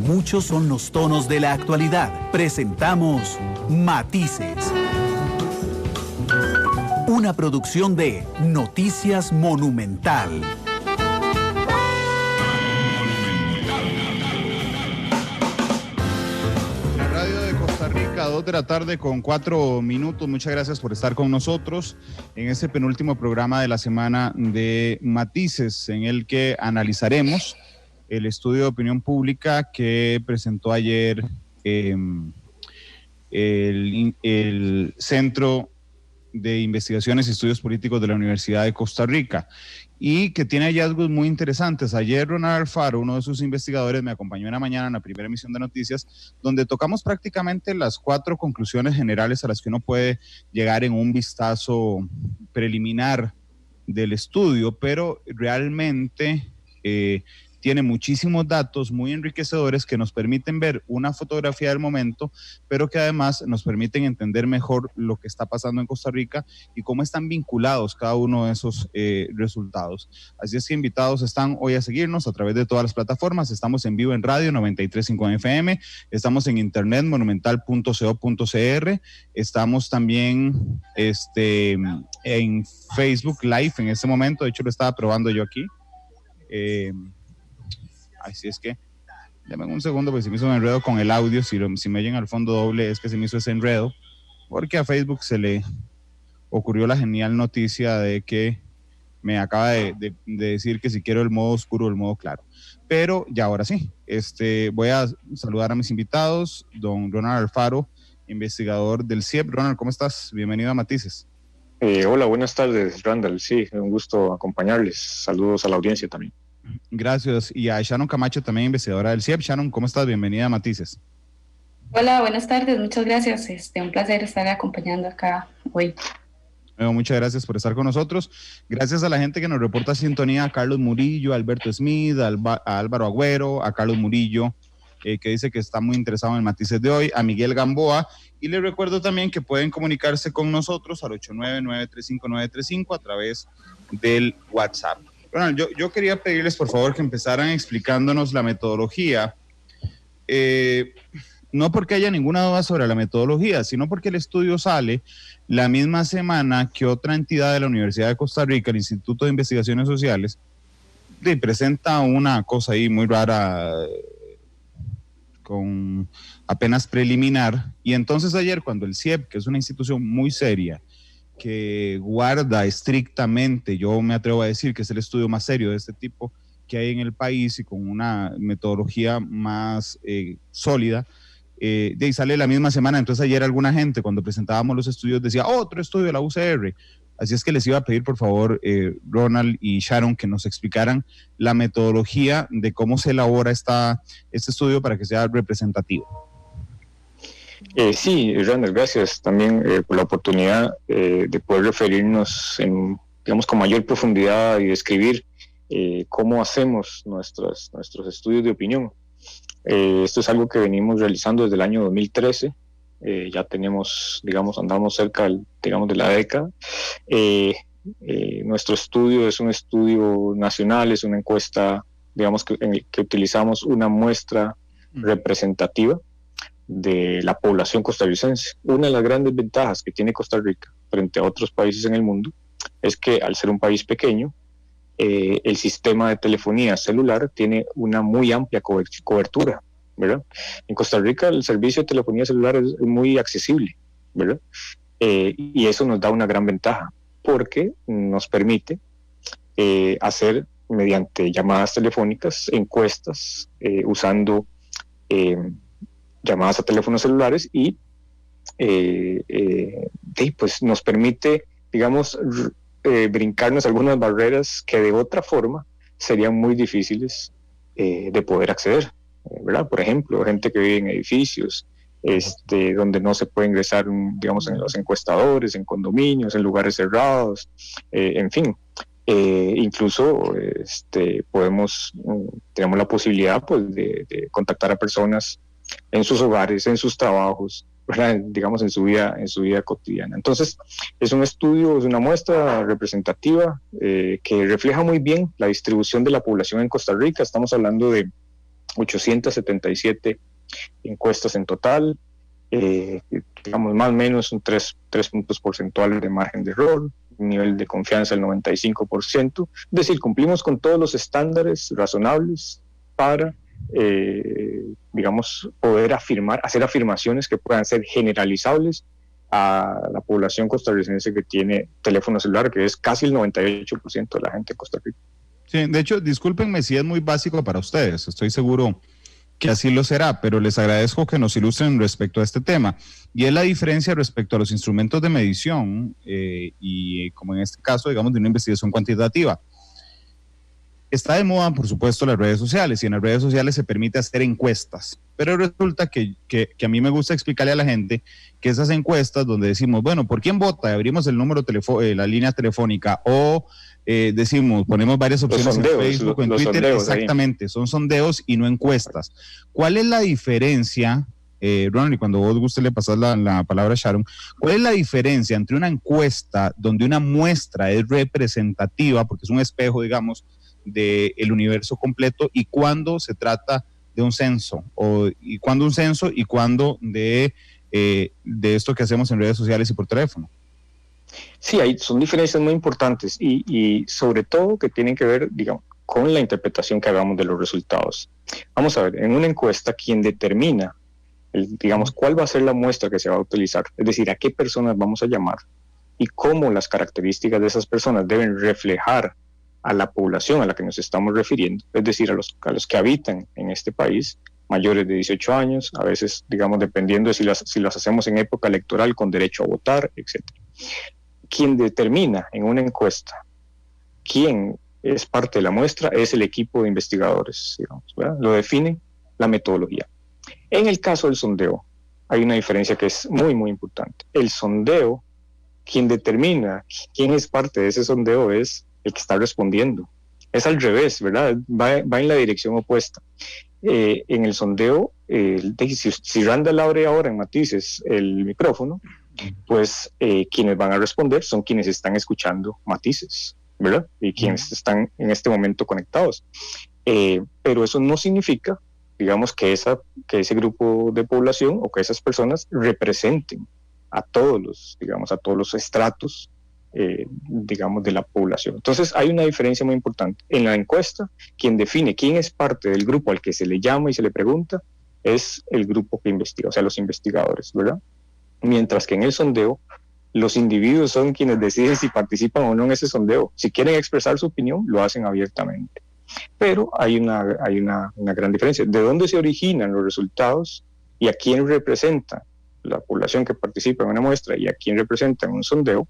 muchos son los tonos de la actualidad. Presentamos Matices. Una producción de Noticias Monumental. La radio de Costa Rica, 2 de la tarde con 4 minutos. Muchas gracias por estar con nosotros en este penúltimo programa de la semana de Matices, en el que analizaremos el estudio de opinión pública que presentó ayer el Centro de Investigaciones y Estudios Políticos de la Universidad de Costa Rica, y que tiene hallazgos muy interesantes. Ayer Ronald Alfaro, uno de sus investigadores, me acompañó en la mañana en la primera emisión de Noticias, donde tocamos prácticamente las 4 conclusiones generales a las que uno puede llegar en un vistazo preliminar del estudio, pero realmente tiene muchísimos datos muy enriquecedores que nos permiten ver una fotografía del momento, pero que además nos permiten entender mejor lo que está pasando en Costa Rica y cómo están vinculados cada uno de esos resultados. Así es que invitados están hoy a seguirnos a través de todas las plataformas. Estamos en vivo en radio 93.5 FM, estamos en internet monumental.co.cr, estamos también en Facebook Live en este momento. De hecho lo estaba probando yo aquí. Así es que, denme un segundo porque se me hizo un enredo con el audio. Si me oyen al fondo doble es que se me hizo ese enredo, porque a Facebook se le ocurrió la genial noticia de que me acaba de decir que si quiero el modo oscuro o el modo claro. Pero ya ahora sí, voy a saludar a mis invitados, don Ronald Alfaro, investigador del CIEP. Ronald, ¿cómo estás? Bienvenido a Matices. Hola, buenas tardes, Randall. Sí, un gusto acompañarles. Saludos a la audiencia también. Gracias. Y a Shannon Camacho, también investigadora del CIEP. Shannon, ¿cómo estás? Bienvenida a Matices. Hola, buenas tardes. Muchas gracias. Un placer estar acompañando acá hoy. Muchas gracias por estar con nosotros. Gracias a la gente que nos reporta sintonía, a Carlos Murillo, a Alberto Smith, a Álvaro Agüero, a Carlos Murillo, que dice que está muy interesado en el Matices de hoy, a Miguel Gamboa. Y les recuerdo también que pueden comunicarse con nosotros al 899-35935 a través del WhatsApp. Bueno, yo quería pedirles por favor que empezaran explicándonos la metodología, no porque haya ninguna duda sobre la metodología, sino porque el estudio sale la misma semana que otra entidad de la Universidad de Costa Rica, el Instituto de Investigaciones Sociales, presenta una cosa ahí muy rara, con apenas preliminar. Y entonces ayer, cuando el CIEP, que es una institución muy seria, que guarda estrictamente, yo me atrevo a decir que es el estudio más serio de este tipo que hay en el país y con una metodología más sólida, de ahí sale la misma semana. Entonces ayer alguna gente cuando presentábamos los estudios decía, otro estudio de la UCR. Así es que les iba a pedir por favor, Ronald y Sharon, que nos explicaran la metodología de cómo se elabora este estudio para que sea representativo. Sí, Randall, gracias también por la oportunidad de poder referirnos digamos, con mayor profundidad y describir cómo hacemos nuestros estudios de opinión. Esto es algo que venimos realizando desde el año 2013. Ya tenemos, digamos, andamos cerca de la década. Nuestro estudio es un estudio nacional, es una encuesta, digamos, en el que utilizamos una muestra representativa de la población costarricense. Una de las grandes ventajas que tiene Costa Rica frente a otros países en el mundo es que al ser un país pequeño, el sistema de telefonía celular tiene una muy amplia cobertura, ¿verdad? En Costa Rica el servicio de telefonía celular es muy accesible, ¿verdad? Y eso nos da una gran ventaja porque nos permite hacer mediante llamadas telefónicas encuestas usando llamadas a teléfonos celulares y pues nos permite, digamos, brincarnos algunas barreras que de otra forma serían muy difíciles de poder acceder, ¿verdad? Por ejemplo, gente que vive en edificios donde no se puede ingresar, digamos, en los encuestadores, en condominios, en lugares cerrados, en fin. Incluso tenemos la posibilidad pues de contactar a personas en sus hogares, en sus trabajos, ¿verdad? Digamos en su vida cotidiana. Entonces es un estudio, es una muestra representativa que refleja muy bien la distribución de la población en Costa Rica. Estamos hablando de 877 encuestas en total, digamos más o menos un 3 puntos porcentuales de margen de error, un nivel de confianza del 95%, es decir, cumplimos con todos los estándares razonables para, digamos, poder hacer afirmaciones que puedan ser generalizables a la población costarricense que tiene teléfono celular, que es casi el 98% de la gente en Costa Rica. Sí, de hecho, discúlpenme si es muy básico para ustedes, estoy seguro que así lo será, pero les agradezco que nos ilustren respecto a este tema. Y es la diferencia respecto a los instrumentos de medición y como en este caso, digamos, de una investigación cuantitativa. Está de moda, por supuesto, las redes sociales, y en las redes sociales se permite hacer encuestas, pero resulta que a mí me gusta explicarle a la gente que esas encuestas donde decimos, bueno, ¿por quién vota? Abrimos el número la línea telefónica, o decimos, ponemos varias opciones sondeos, en Facebook, en Twitter, exactamente, ahí son sondeos y no encuestas. ¿Cuál es la diferencia, Ronald, y cuando vos guste le pasas la palabra a Sharon, cuál es la diferencia entre una encuesta donde una muestra es representativa, porque es un espejo, digamos, del universo completo, y cuando se trata de un censo, y cuando de esto que hacemos en redes sociales y por teléfono? Sí, son diferencias muy importantes y sobre todo que tienen que ver, digamos, con la interpretación que hagamos de los resultados. Vamos a ver, en una encuesta, quien determina, digamos, cuál va a ser la muestra que se va a utilizar, es decir, a qué personas vamos a llamar y cómo las características de esas personas deben reflejar a la población a la que nos estamos refiriendo, es decir, a los que habitan en este país, mayores de 18 años, a veces, digamos, dependiendo de si las hacemos en época electoral con derecho a votar, etc. Quien determina en una encuesta quién es parte de la muestra es el equipo de investigadores, digamos, ¿verdad? Lo define la metodología. En el caso del sondeo, hay una diferencia que es muy, muy importante. El sondeo, quien determina quién es parte de ese sondeo es el que está respondiendo. Es al revés, ¿verdad? Va en la dirección opuesta. En el sondeo, si Randall abre ahora en Matices el micrófono, pues quienes van a responder son quienes están escuchando Matices, ¿verdad? Y quienes están en este momento conectados. Pero eso no significa, digamos, que ese grupo de población o que esas personas representen a todos los estratos, digamos, de la población. Entonces hay una diferencia muy importante. En la encuesta, quien define quién es parte del grupo al que se le llama y se le pregunta es el grupo que investiga, o sea, los investigadores, ¿verdad? Mientras que en el sondeo, los individuos son quienes deciden si participan o no en ese sondeo. Si quieren expresar su opinión, lo hacen abiertamente. Pero hay una gran diferencia. ¿De dónde se originan los resultados y a quién representa la población que participa en una muestra y a quién representa en un sondeo?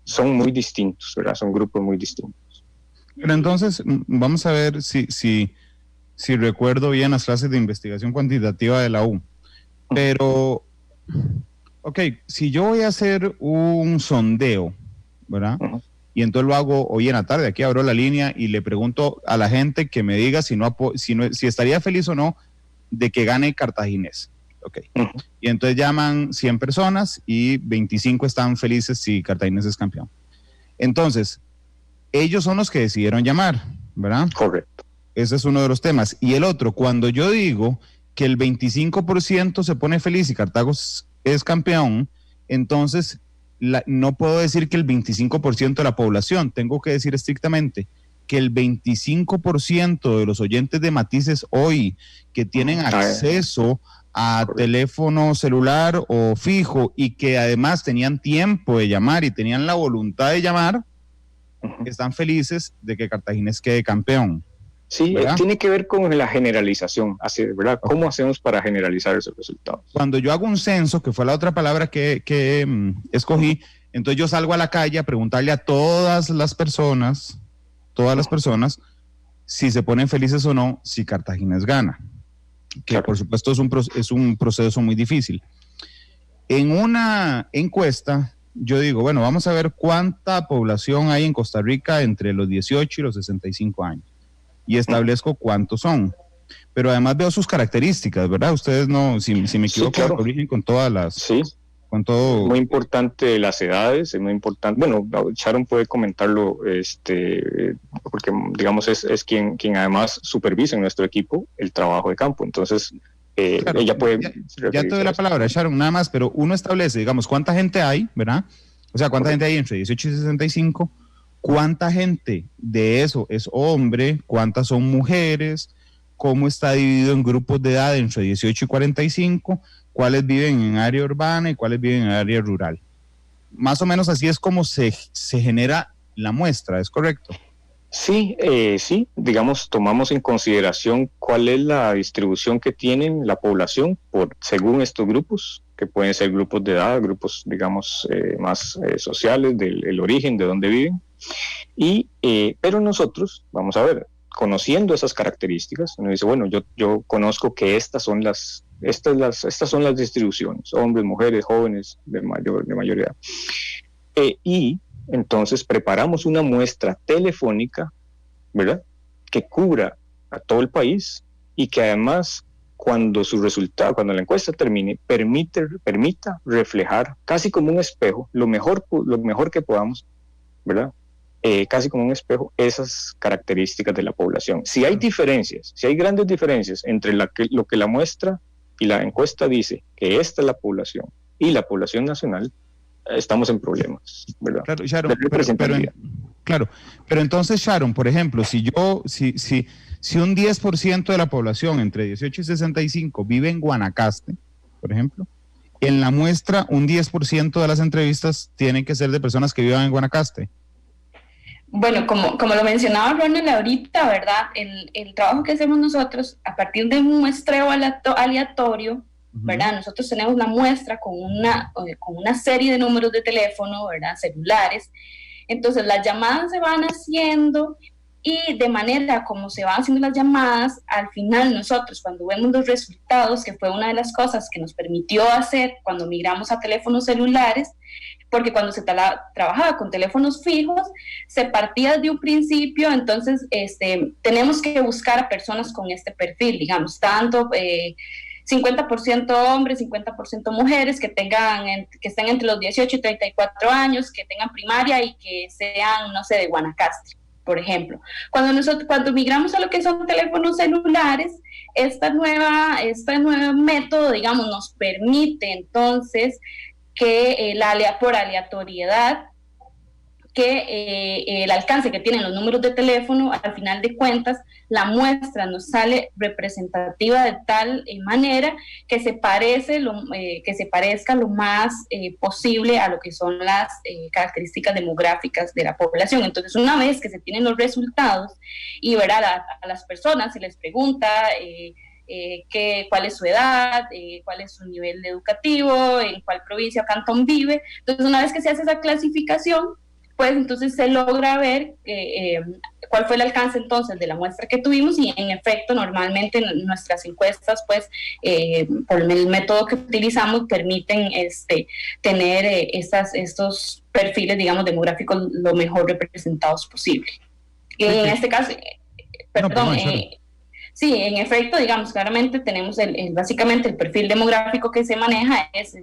Son muy distintos, ¿verdad? Son grupos muy distintos. Pero entonces, vamos a ver si recuerdo bien las clases de investigación cuantitativa de la U. Pero, ok, si yo voy a hacer un sondeo, ¿verdad? Y entonces lo hago hoy en la tarde, aquí abro la línea y le pregunto a la gente que me diga si estaría feliz o no de que gane Cartaginés. Okay. Y entonces llaman 100 personas y 25 están felices si Cartaginés es campeón. Entonces, ellos son los que decidieron llamar, ¿verdad? Correcto. Ese es uno de los temas. Y el otro, cuando yo digo que el 25% se pone feliz y Cartago es campeón, entonces no puedo decir que el 25% de la población, tengo que decir estrictamente que el 25% de los oyentes de Matices hoy que tienen acceso a teléfono celular o fijo y que además tenían tiempo de llamar y tenían la voluntad de llamar, están felices de que Cartaginés quede campeón. Sí, tiene que ver con la generalización, ¿verdad? ¿Cómo hacemos para generalizar esos resultados? Cuando yo hago un censo, que fue la otra palabra que escogí, entonces yo salgo a la calle a preguntarle a todas las personas, si se ponen felices o no, si Cartaginés gana. Que claro, por supuesto es un proceso muy difícil. En una encuesta, yo digo, bueno, vamos a ver cuánta población hay en Costa Rica entre los 18 y los 65 años. Y establezco cuántos son. Pero además veo sus características, ¿verdad? Ustedes no, si me equivoco, sí, claro, me corrigen con todas las... Sí, con todo. Muy importante las edades, es muy importante. Bueno, Sharon puede comentarlo, porque digamos es quien además supervisa en nuestro equipo el trabajo de campo. Entonces, claro, ella puede. Ya te doy la palabra, Sharon, nada más, pero uno establece, digamos, cuánta gente hay, ¿verdad? O sea, cuánta gente hay entre 18 y 65, cuánta gente de eso es hombre, cuántas son mujeres, cómo está dividido en grupos de edad entre 18 y 45, cuáles viven en área urbana y cuáles viven en área rural. Más o menos así es como se genera la muestra, ¿es correcto? Sí, sí, digamos, tomamos en consideración cuál es la distribución que tienen la población según estos grupos, que pueden ser grupos de edad, grupos, digamos, más sociales, del origen, de dónde viven. Pero nosotros, vamos a ver, conociendo esas características, uno dice, bueno, yo conozco que estas son las distribuciones, hombres, mujeres, jóvenes de mayor edad. Y entonces preparamos una muestra telefónica, ¿verdad?, que cubra a todo el país y que además, cuando la encuesta termine, permita reflejar casi como un espejo, lo mejor que podamos, ¿verdad?, casi como un espejo, esas características de la población. Si hay diferencias, si hay grandes diferencias entre lo que la muestra y la encuesta dice que esta es la población y la población nacional, estamos en problemas, ¿verdad? Claro, Sharon, pero entonces, Sharon, por ejemplo, si un 10% de la población entre 18 y 65 vive en Guanacaste, por ejemplo, en la muestra un 10% de las entrevistas tienen que ser de personas que vivan en Guanacaste. Bueno, como lo mencionaba Ronald ahorita, ¿verdad? El trabajo que hacemos nosotros a partir de un muestreo aleatorio, ¿verdad? Nosotros tenemos una muestra con una serie de números de teléfono, ¿verdad?, celulares. Entonces las llamadas se van haciendo y de manera como se van haciendo las llamadas, al final nosotros cuando vemos los resultados, que fue una de las cosas que nos permitió hacer cuando migramos a teléfonos celulares, porque cuando se trabajaba con teléfonos fijos, se partía de un principio, entonces tenemos que buscar a personas con este perfil, digamos, tanto 50% hombres, 50% mujeres, que estén entre los 18 y 34 años, que tengan primaria y que sean, no sé, de Guanacaste, por ejemplo. Cuando migramos a lo que son teléfonos celulares, este nuevo método, digamos, nos permite entonces que por aleatoriedad, que el alcance que tienen los números de teléfono, al final de cuentas, la muestra nos sale representativa de tal manera que se parezca lo más posible a lo que son las características demográficas de la población. Entonces, una vez que se tienen los resultados y a las personas se les pregunta cuál es su edad, cuál es su nivel educativo, en cuál provincia o cantón vive. Entonces, una vez que se hace esa clasificación, pues entonces se logra ver cuál fue el alcance entonces de la muestra que tuvimos, y en efecto normalmente nuestras encuestas, pues por el método que utilizamos, permiten tener estos perfiles, digamos, demográficos lo mejor representados posible. En este caso, sí, en efecto, digamos, claramente tenemos básicamente el perfil demográfico que se maneja es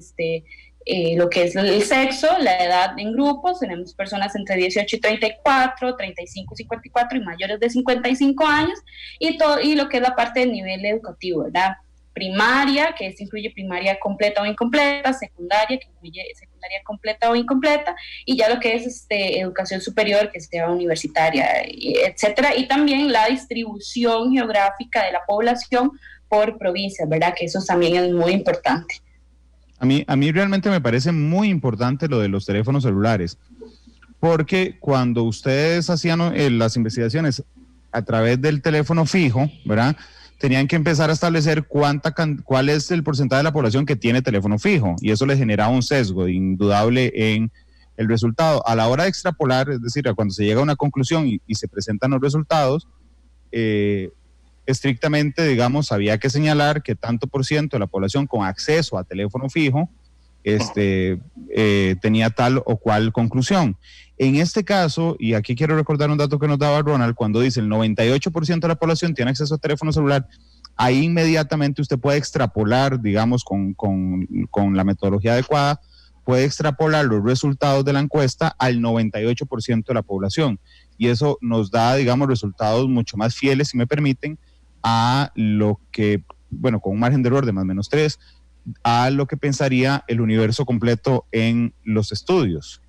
lo que es el sexo, la edad en grupos. Tenemos personas entre 18 y 34, 35 y 54 y mayores de 55 años, y lo que es la parte del nivel educativo, ¿verdad? Primaria, que incluye primaria completa o incompleta, secundaria, que incluye secundaria completa o incompleta, y ya lo que es educación superior, que sea universitaria, etcétera, y también la distribución geográfica de la población por provincias, ¿verdad? Que eso también es muy importante. A mí realmente me parece muy importante lo de los teléfonos celulares, porque cuando ustedes hacían las investigaciones a través del teléfono fijo, ¿verdad?, tenían que empezar a establecer cuál es el porcentaje de la población que tiene teléfono fijo, y eso les generaba un sesgo indudable en el resultado. A la hora de extrapolar, es decir, cuando se llega a una conclusión y se presentan los resultados, estrictamente, digamos, había que señalar que tanto por ciento de la población con acceso a teléfono fijo tenía tal o cual conclusión. En este caso, y aquí quiero recordar un dato que nos daba Ronald, cuando dice el 98% de la población tiene acceso a teléfono celular, ahí inmediatamente usted puede extrapolar, digamos, con la metodología adecuada, puede extrapolar los resultados de la encuesta al 98% de la población. Y eso nos da, digamos, resultados mucho más fieles, si me permiten, a lo que, bueno, con un margen de error de más o menos 3, a lo que pensaría el universo completo en los estudios.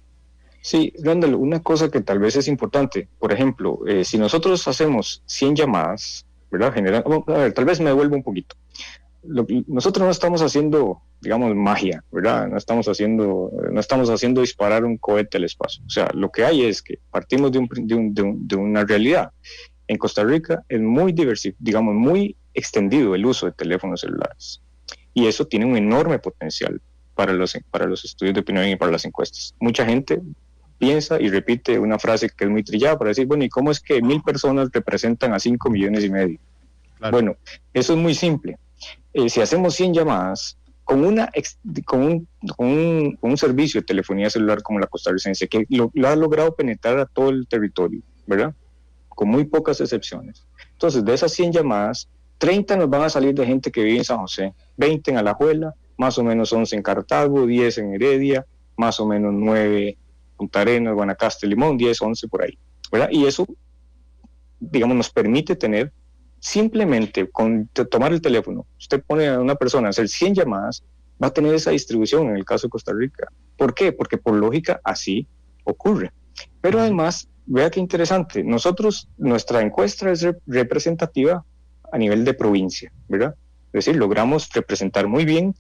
Sí, Randall, una cosa que tal vez es importante, por ejemplo, si nosotros hacemos 100 llamadas, ¿verdad? A ver, tal vez me devuelvo un poquito. Nosotros no estamos haciendo, digamos, magia, ¿verdad? No estamos haciendo disparar un cohete al espacio. O sea, lo que hay es que partimos de una realidad. En Costa Rica es muy digamos, muy extendido el uso de teléfonos celulares. Y eso tiene un enorme potencial para los estudios de opinión y para las encuestas. Mucha gente piensa y repite una frase que es muy trillada para decir, bueno, ¿y cómo es que 1,000 personas representan a 5,5 millones? Claro. Bueno, eso es muy simple. Si hacemos 100 llamadas con un servicio de telefonía celular como la costarricense, que lo ha logrado penetrar a todo el territorio, ¿verdad? Con muy pocas excepciones. Entonces, de esas 100 llamadas, 30 nos van a salir de gente que vive en San José, 20 en Alajuela, más o menos 11 en Cartago, 10 en Heredia, más o menos 9 Punta Arenas, Guanacaste, Limón, 10, 11 por ahí, ¿verdad? Y eso, digamos, nos permite tener, simplemente con tomar el teléfono, usted pone a una persona a hacer 100 llamadas, va a tener esa distribución en el caso de Costa Rica. ¿Por qué? Porque por lógica así ocurre. Pero además, vea qué interesante, nuestra encuesta es representativa a nivel de provincia, ¿verdad? Es decir, logramos representar muy bien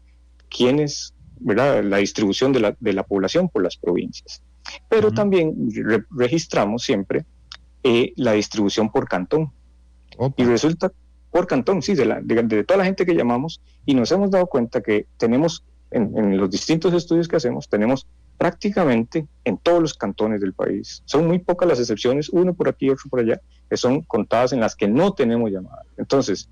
quiénes, ¿verdad? La distribución de la población por las provincias. Pero también registramos siempre la distribución por cantón. Y resulta, por cantón, sí, de toda la gente que llamamos, y nos hemos dado cuenta que tenemos, en los distintos estudios que hacemos, tenemos prácticamente en todos los cantones del país. Son muy pocas las excepciones, uno por aquí, otro por allá, que son contadas en las que no tenemos llamadas. Entonces,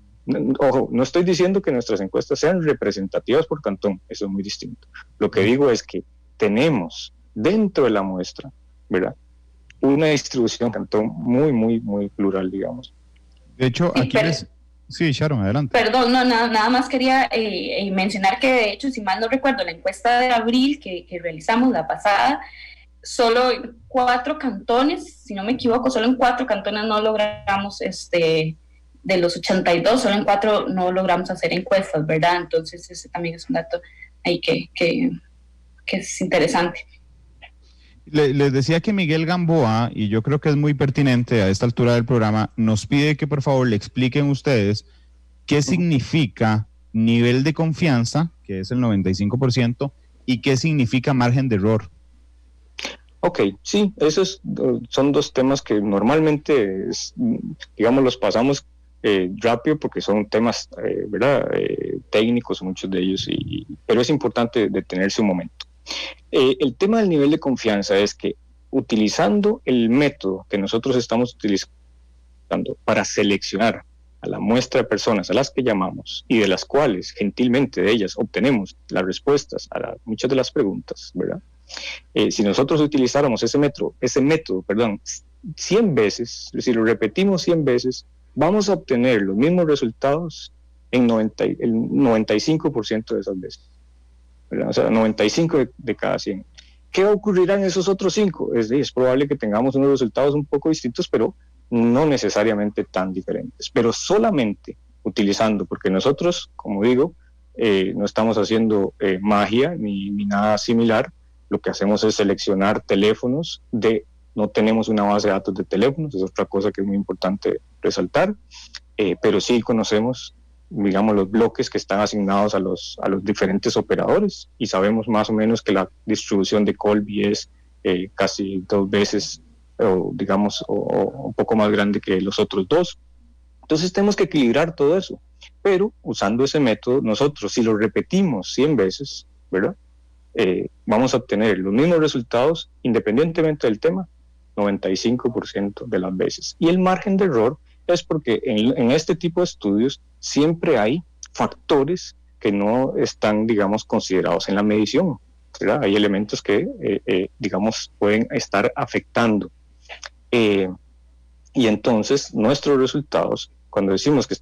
ojo, no estoy diciendo que nuestras encuestas sean representativas por cantón, eso es muy distinto. Lo que digo es que tenemos dentro de la muestra, ¿verdad?, una distribución cantón muy, muy, muy plural, digamos. De hecho, aquí Sí, Sharon, adelante. Perdón, no, nada más quería mencionar que, de hecho, si mal no recuerdo, la encuesta de abril que realizamos la pasada, solo 4 cantones, si no me equivoco, solo en 4 cantones no logramos, de los 82, solo en 4 no logramos hacer encuestas, ¿verdad? Entonces ese también es un dato ahí que es interesante. Les decía que Miguel Gamboa, y yo creo que es muy pertinente a esta altura del programa, nos pide que por favor le expliquen ustedes qué significa nivel de confianza, que es el 95%, y qué significa margen de error. Ok, sí, esos son 2 temas que normalmente, digamos, los pasamos rápido porque son temas, ¿verdad?, técnicos, muchos de ellos, pero es importante detenerse un momento. El tema del nivel de confianza es que utilizando el método que nosotros estamos utilizando para seleccionar a la muestra de personas a las que llamamos y de las cuales gentilmente de ellas obtenemos las respuestas a muchas de las preguntas, ¿verdad? Si nosotros utilizáramos ese método, 100 veces, si lo repetimos 100 veces, vamos a obtener los mismos resultados en el 95% de esas veces. ¿Verdad? O sea, 95 de cada 100. ¿Qué ocurrirá en esos otros 5? Es probable que tengamos unos resultados un poco distintos, pero no necesariamente tan diferentes. Pero solamente utilizando, porque nosotros, como digo, no estamos haciendo magia ni nada similar. Lo que hacemos es seleccionar teléfonos no tenemos una base de datos de teléfonos, es otra cosa que es muy importante resaltar, pero sí conocemos, digamos, los bloques que están asignados a los diferentes operadores y sabemos más o menos que la distribución de Colby es casi 2 veces, digamos, o un poco más grande que los otros 2. Entonces tenemos que equilibrar todo eso, pero usando ese método, nosotros si lo repetimos 100 veces, ¿verdad?, vamos a obtener los mismos resultados independientemente del tema, 95% de las veces. Y el margen de error es porque en este tipo de estudios siempre hay factores que no están, digamos, considerados en la medición, ¿verdad? Hay elementos que, digamos, pueden estar afectando. Y entonces nuestros resultados, cuando decimos que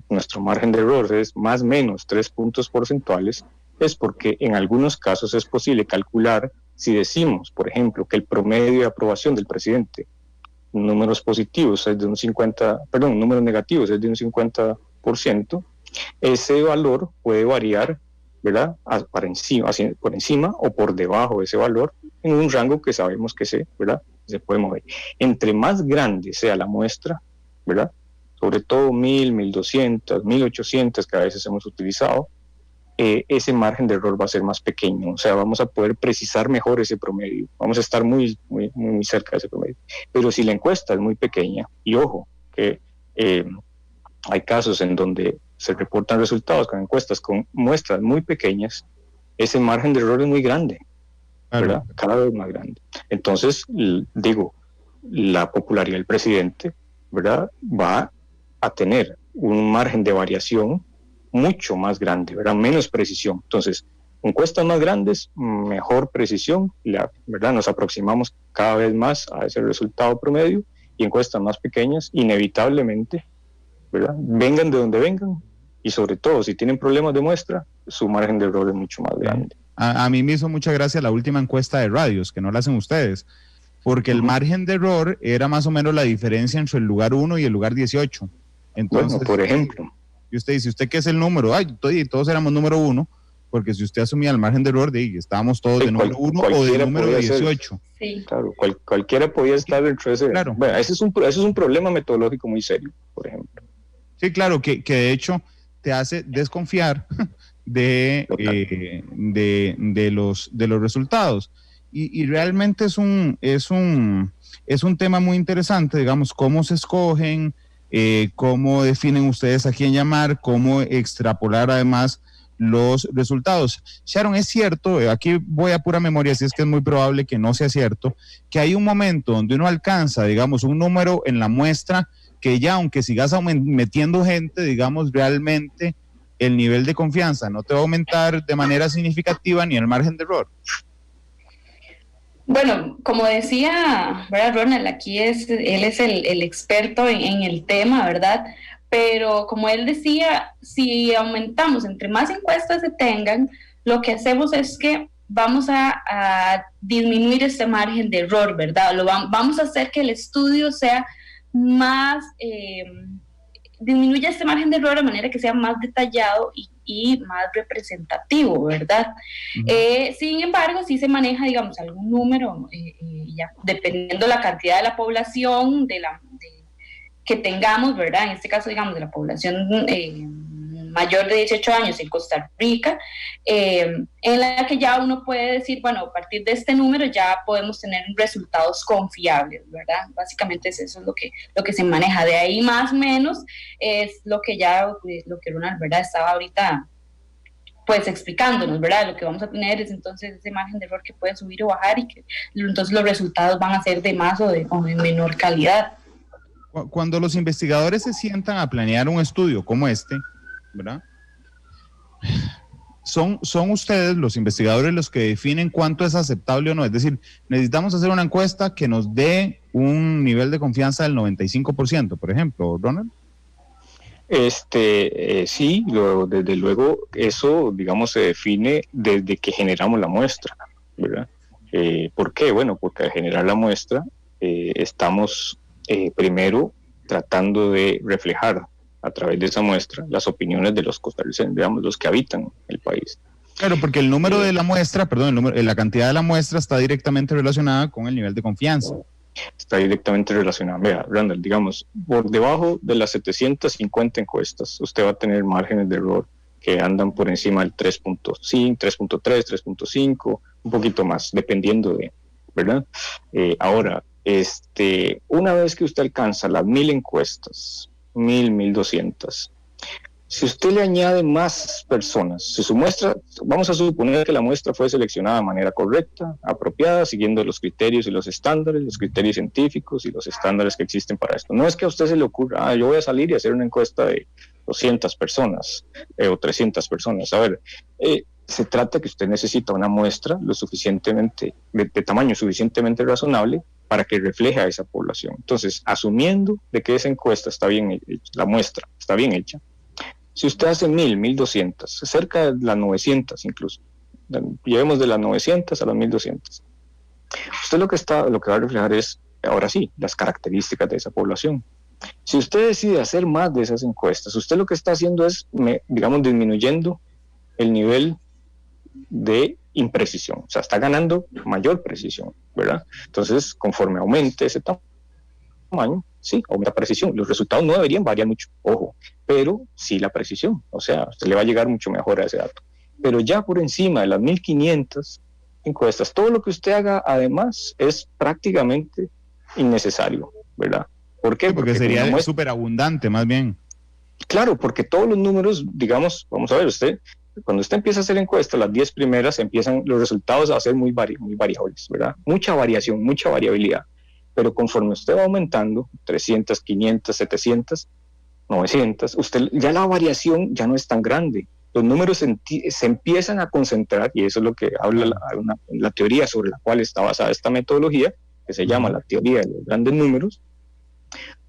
nuestro margen de error es más o menos 3 puntos porcentuales, es porque en algunos casos es posible calcular, si decimos, por ejemplo, que el promedio de aprobación del presidente, números positivos es de un 50, perdón, números negativos es de un 50%, ese valor puede variar, ¿verdad? Por encima o por debajo de ese valor, en un rango que sabemos que ¿verdad? Se puede mover. Entre más grande sea la muestra, ¿verdad? Sobre todo 1000, 1200, 1800 que a veces hemos utilizado, ese margen de error va a ser más pequeño, o sea, vamos a poder precisar mejor ese promedio, vamos a estar muy cerca de ese promedio. Pero si la encuesta es muy pequeña, y ojo, que hay casos en donde se reportan resultados con encuestas con muestras muy pequeñas, ese margen de error es muy grande, ¿verdad? Cada vez más grande. Entonces, digo, la popularidad del presidente, ¿verdad?, va a tener un margen de variación mucho más grande, ¿verdad? Menos precisión. Entonces, encuestas más grandes, mejor precisión, ¿verdad? Nos aproximamos cada vez más a ese resultado promedio, y encuestas más pequeñas, inevitablemente, ¿verdad?, vengan de donde vengan, y sobre todo, si tienen problemas de muestra, su margen de error es mucho más grande. A mí me hizo mucha gracia la última encuesta de radios, que no la hacen ustedes, porque el margen de error era más o menos la diferencia entre el lugar 1 y el lugar 18. Entonces, bueno, por ejemplo. Y usted dice, ¿usted qué es el número? Todos éramos número 1, porque si usted asumía el margen de error, estábamos todos de número 1 o de número 18. Sí. Claro, cualquiera podía estar dentro de ese. Claro. Bueno, ese es un problema metodológico muy serio, por ejemplo. Sí, claro, que de hecho te hace desconfiar de los resultados. Y realmente es un tema muy interesante, digamos, cómo se escogen, cómo definen ustedes a quién llamar, cómo extrapolar además los resultados. Sharon, es cierto, aquí voy a pura memoria, así es que es muy probable que no sea cierto, que hay un momento donde uno alcanza, digamos, un número en la muestra que ya, aunque sigas metiendo gente, digamos, realmente el nivel de confianza no te va a aumentar de manera significativa ni el margen de error. Bueno, como decía, ¿verdad, Ronald? Aquí él es el experto en el tema, ¿verdad? Pero como él decía, si aumentamos, entre más encuestas se tengan, lo que hacemos es que vamos a disminuir este margen de error, ¿verdad? Vamos a hacer que el estudio sea más, disminuya este margen de error de manera que sea más detallado y más representativo, ¿verdad? Uh-huh. Sin embargo, si se maneja, digamos, algún número, ya, dependiendo la cantidad de la población que tengamos, ¿verdad? En este caso, digamos, de la población mayor de 18 años en Costa Rica, en la que ya uno puede decir, bueno, a partir de este número ya podemos tener resultados confiables, ¿verdad? Básicamente eso es lo que se maneja. De ahí más o menos es lo que Ronald, ¿verdad?, estaba ahorita pues explicándonos, ¿verdad? Lo que vamos a tener es entonces ese margen de error que puede subir o bajar, y que entonces los resultados van a ser de más o de menor calidad. Cuando los investigadores se sientan a planear un estudio como este, ¿verdad?, son ustedes, los investigadores, los que definen cuánto es aceptable o no. Es decir, necesitamos hacer una encuesta que nos dé un nivel de confianza del 95%, por ejemplo, Ronald. Sí, desde luego, eso, digamos, se define desde que generamos la muestra, ¿verdad? ¿Por qué? Bueno, porque al generar la muestra estamos primero tratando de reflejar a través de esa muestra las opiniones de los costarricenses, digamos, los que habitan el país. Claro, porque el número de la muestra, la cantidad de la muestra está directamente relacionada con el nivel de confianza. Está directamente relacionada. Vea, Randall, digamos, por debajo de las 750 encuestas, usted va a tener márgenes de error que andan por encima del 3.5, 3.3, 3.5, un poquito más, dependiendo de, ¿verdad? Ahora, una vez que usted alcanza las 1000 encuestas, 1200, si usted le añade más personas, si su muestra, vamos a suponer que la muestra fue seleccionada de manera correcta, apropiada, siguiendo los criterios y los estándares, los criterios científicos y los estándares que existen para esto. No es que a usted se le ocurra, yo voy a salir y hacer una encuesta de 200 personas o 300 personas. A ver, se trata que usted necesita una muestra lo suficientemente, de tamaño suficientemente razonable para que refleje a esa población. Entonces, asumiendo de que esa encuesta está bien hecha, la muestra está bien hecha, Si usted hace 1,200, cerca de las 900 incluso, llevemos de las 900 a las 1,200. Usted lo que va a reflejar es, ahora sí, las características de esa población. Si usted decide hacer más de esas encuestas, usted lo que está haciendo es, digamos, disminuyendo el nivel de imprecisión, o sea, está ganando mayor precisión, ¿verdad? Entonces, conforme aumente ese tamaño, sí, aumenta precisión. Los resultados no deberían variar mucho, ojo, pero sí la precisión, o sea, usted le va a llegar mucho mejor a ese dato. Pero ya por encima de las 1,500 encuestas, todo lo que usted haga además es prácticamente innecesario, ¿verdad? ¿Por qué? Sí, porque sería súper abundante, más bien. Claro, porque todos los números, digamos, vamos a ver, cuando usted empieza a hacer encuestas, las 10 primeras empiezan los resultados a ser muy variables, ¿verdad? Mucha variación, mucha variabilidad. Pero conforme usted va aumentando, 300, 500, 700, 900, ya la variación ya no es tan grande. Los números se empiezan a concentrar, y eso es lo que habla la teoría sobre la cual está basada esta metodología, que se llama la teoría de los grandes números.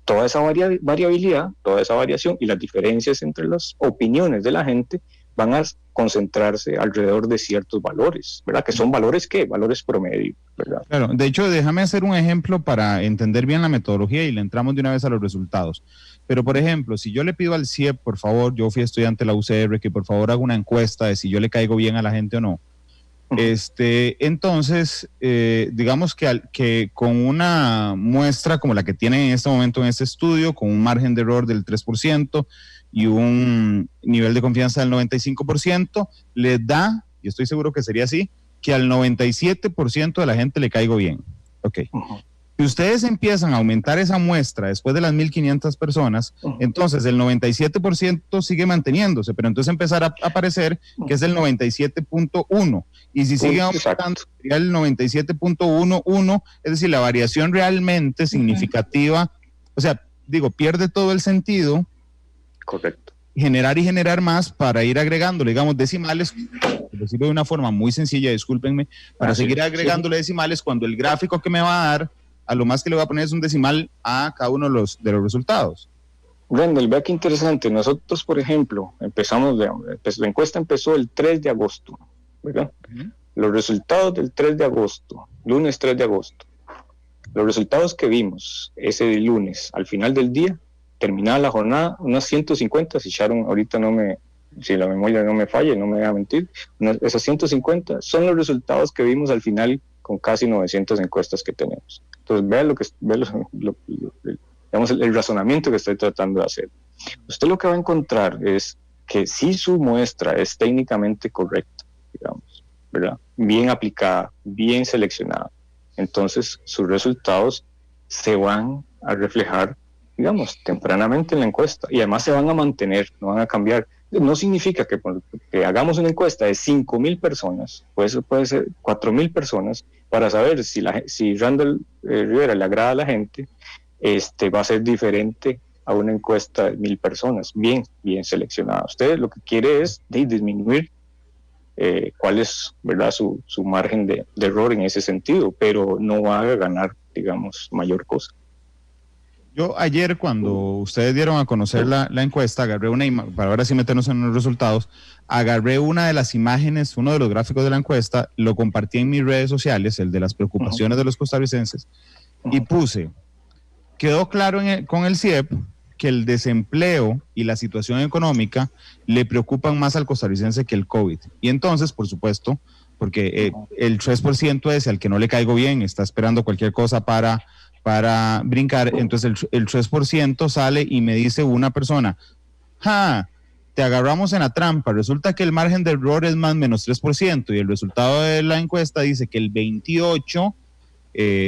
Toda esa variabilidad, toda esa variación y las diferencias entre las opiniones de la gente van a concentrarse alrededor de ciertos valores, ¿verdad? Que son valores, ¿qué? Valores promedio, ¿verdad? Claro, de hecho, déjame hacer un ejemplo para entender bien la metodología y le entramos de una vez a los resultados. Pero, por ejemplo, si yo le pido al CIEP, por favor, yo fui estudiante de la UCR, que por favor haga una encuesta de si yo le caigo bien a la gente o no. Entonces, digamos que con una muestra como la que tienen en este momento en este estudio, con un margen de error del 3% y un nivel de confianza del 95%, les da, y estoy seguro que sería así, que al 97% de la gente le caigo bien. Ok. Si ustedes empiezan a aumentar esa muestra después de las 1,500 personas, entonces el 97% sigue manteniéndose, pero entonces empezar a aparecer que es el 97.1, y si sigue aumentando sería el 97.11, es decir, la variación realmente significativa, o sea, pierde todo el sentido. Correcto. Generar más para ir agregándole, digamos, decimales, por decirlo de una forma muy sencilla, discúlpenme, para seguir agregándole decimales cuando el gráfico que me va a dar, a lo más que le voy a poner es un decimal a cada uno de los resultados. Randall, vea qué interesante. Nosotros, por ejemplo, la encuesta empezó el 3 de agosto, ¿verdad? Los resultados del 3 de agosto, lunes 3 de agosto, los resultados que vimos ese lunes, al final del día, terminada la jornada, unas 150, si Sharon ahorita si la memoria no me falla, no me va a mentir, esas 150 son los resultados que vimos al final con casi 900 encuestas que tenemos. Entonces, digamos, el razonamiento que estoy tratando de hacer. Usted lo que va a encontrar es que si su muestra es técnicamente correcta, digamos, ¿verdad? Bien aplicada, bien seleccionada, entonces sus resultados se van a reflejar, digamos, tempranamente en la encuesta, y además se van a mantener, no van a cambiar. No significa que hagamos una encuesta de 5,000 personas, puede ser 4,000 personas, para saber si Randall Rivera le agrada a la gente, va a ser diferente a una encuesta de 1,000 personas, bien seleccionada. Usted lo que quiere es disminuir cuál es, ¿verdad?, su margen de error en ese sentido, pero no va a ganar, digamos, mayor cosa. Yo ayer, cuando ustedes dieron a conocer la encuesta, agarré para ahora sí meternos en los resultados, agarré una de las imágenes, uno de los gráficos de la encuesta, lo compartí en mis redes sociales, el de las preocupaciones de los costarricenses, y puse, quedó claro con el CIEP que el desempleo y la situación económica le preocupan más al costarricense que el COVID. Y entonces, por supuesto, porque el 3% es al que no le caigo bien, está esperando cualquier cosa para brincar, entonces el 3% sale y me dice una persona, te agarramos en la trampa, resulta que el margen de error es más menos 3%, y el resultado de la encuesta dice que el 28%,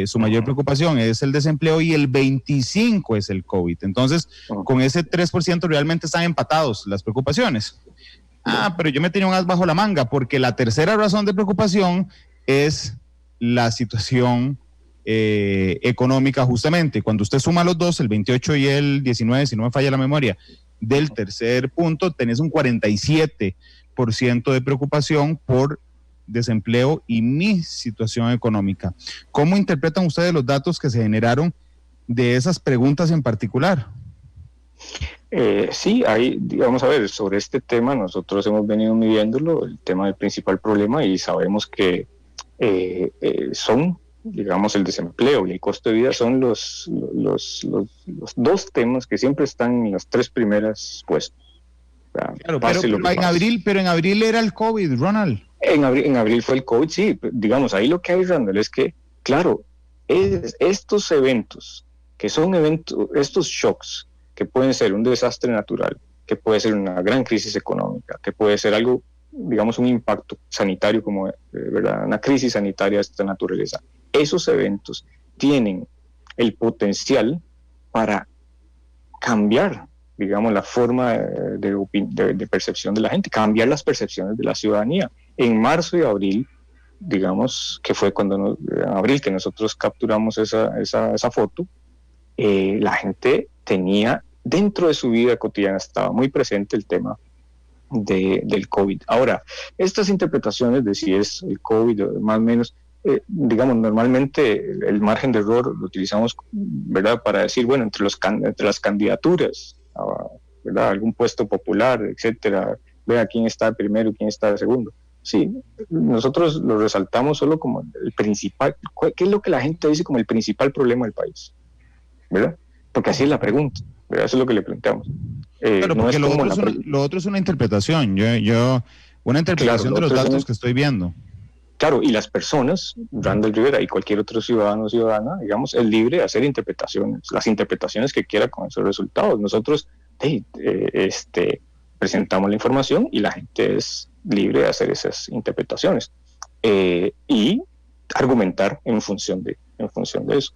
su mayor preocupación es el desempleo, y el 25% es el COVID. Entonces, con ese 3% realmente están empatados las preocupaciones. Pero yo me tenía un as bajo la manga, porque la tercera razón de preocupación es la situación económica, justamente. Cuando usted suma los dos, el 28 y el 19, si no me falla la memoria, del tercer punto, tenés un 47% de preocupación por desempleo y mi situación económica. ¿Cómo interpretan ustedes los datos que se generaron de esas preguntas en particular? Sí, hay, digamos, a ver, sobre este tema nosotros hemos venido midiéndolo, el tema del principal problema, y sabemos que son, digamos, el desempleo y el costo de vida son los dos temas que siempre están en las tres primeras puestos. Claro, pero en abril era el COVID, Ronald. En abril fue el COVID, sí, digamos, ahí lo que hay, Randall, es que, claro, estos eventos, que son eventos, estos shocks, que pueden ser un desastre natural, que puede ser una gran crisis económica, que puede ser algo, digamos, un impacto sanitario como, ¿verdad?, una crisis sanitaria de esta naturaleza. Esos eventos tienen el potencial para cambiar, digamos, la forma de percepción de la gente, cambiar las percepciones de la ciudadanía. En marzo y abril, digamos, que fue en abril que nosotros capturamos esa foto, la gente tenía dentro de su vida cotidiana, estaba muy presente el tema del COVID. Ahora, estas interpretaciones de si es el COVID o más o menos, digamos, normalmente el margen de error lo utilizamos, ¿verdad?, para decir, bueno, entre las candidaturas, ¿verdad?, algún puesto popular, etcétera, vea quién está primero y quién está segundo. Sí, nosotros lo resaltamos solo como el principal, ¿qué es lo que la gente dice como el principal problema del país? ¿Verdad? Porque así es la pregunta, ¿verdad? Eso es lo que le planteamos. Claro, no porque es lo otro es una interpretación, una interpretación, claro, de los datos que estoy viendo. Claro, y las personas, Randall Rivera y cualquier otro ciudadano o ciudadana, digamos, es libre de hacer interpretaciones, las interpretaciones que quiera con esos resultados. Nosotros presentamos la información y la gente es libre de hacer esas interpretaciones y argumentar en función de eso.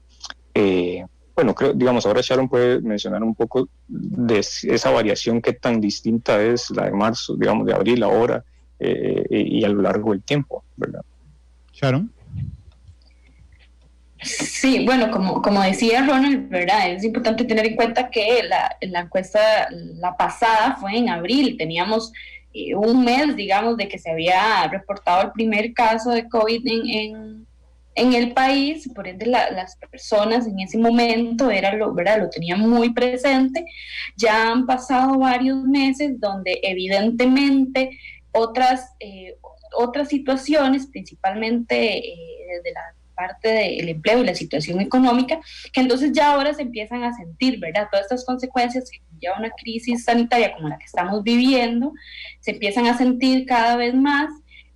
Bueno, creo, digamos, ahora Sharon puede mencionar un poco de esa variación, qué tan distinta es la de marzo, digamos, de abril ahora y a lo largo del tiempo, ¿verdad? Sharon. Sí, bueno, como decía Ronald, ¿verdad? Es importante tener en cuenta que la encuesta, la pasada, fue en abril. Teníamos un mes, digamos, de que se había reportado el primer caso de COVID en el país. Por ende, las personas en ese momento ¿verdad?, lo tenían muy presente. Ya han pasado varios meses donde evidentemente otras situaciones, principalmente desde la parte del empleo y la situación económica, que entonces ya ahora se empiezan a sentir, ¿verdad? Todas estas consecuencias que lleva una crisis sanitaria como la que estamos viviendo, se empiezan a sentir cada vez más,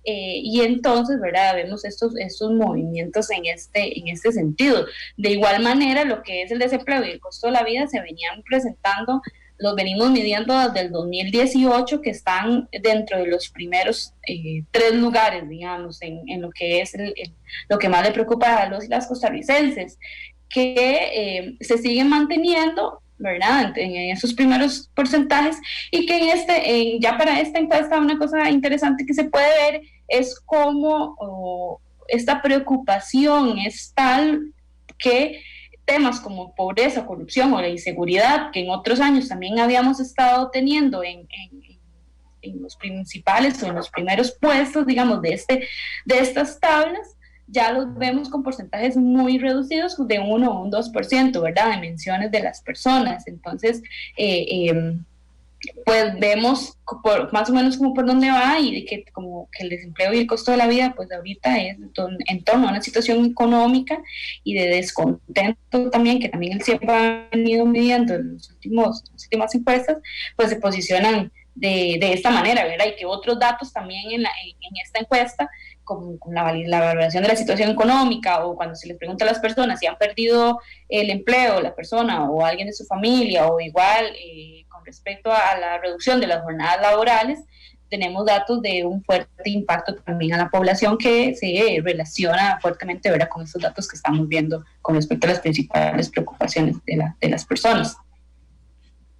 y entonces, ¿verdad?, vemos estos movimientos en este sentido. De igual manera, lo que es el desempleo y el costo de la vida se venían presentando, los venimos midiendo desde el 2018, que están dentro de los primeros 3 lugares, digamos, en lo que es lo que más le preocupa a los y las costarricenses, que se siguen manteniendo, ¿verdad?, en esos primeros porcentajes, y que ya para esta encuesta una cosa interesante que se puede ver es cómo esta preocupación es tal que temas como pobreza, corrupción o la inseguridad, que en otros años también habíamos estado teniendo en los principales o en los primeros puestos, digamos, de estas tablas, ya los vemos con porcentajes muy reducidos, de 1 o un 2%, ¿verdad?, de menciones de las personas. Entonces, pues vemos más o menos como por dónde va, y de que como que el desempleo y el costo de la vida pues ahorita es en torno a una situación económica y de descontento también, que también el CIEP ha venido midiendo en las últimas encuestas, pues se posicionan de esta manera, ¿verdad? Y que otros datos también en esta encuesta, como la valoración de la situación económica, o cuando se les pregunta a las personas si han perdido el empleo, la persona o alguien de su familia, o igual con respecto a la reducción de las jornadas laborales, tenemos datos de un fuerte impacto también a la población que se relaciona fuertemente, ¿verdad?, con estos datos que estamos viendo con respecto a las principales preocupaciones de las personas.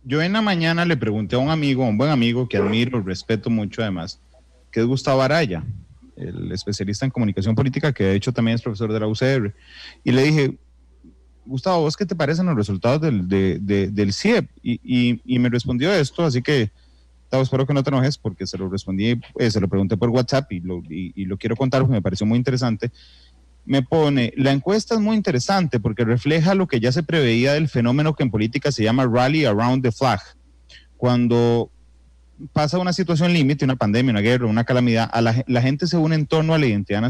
Yo en la mañana le pregunté a un buen amigo que admiro, respeto mucho además, que es Gustavo Araya, el especialista en comunicación política, que de hecho también es profesor de la UCR, y le dije: Gustavo, ¿vos qué te parecen los resultados del CIEP? Y me respondió esto, así que Gustavo, espero que no te enojes porque se lo pregunté por WhatsApp y lo quiero contar porque me pareció muy interesante. Me pone: la encuesta es muy interesante porque refleja lo que ya se preveía del fenómeno que en política se llama Rally Around the Flag, cuando pasa una situación límite, una pandemia, una guerra, una calamidad, la gente se une en torno a la identidad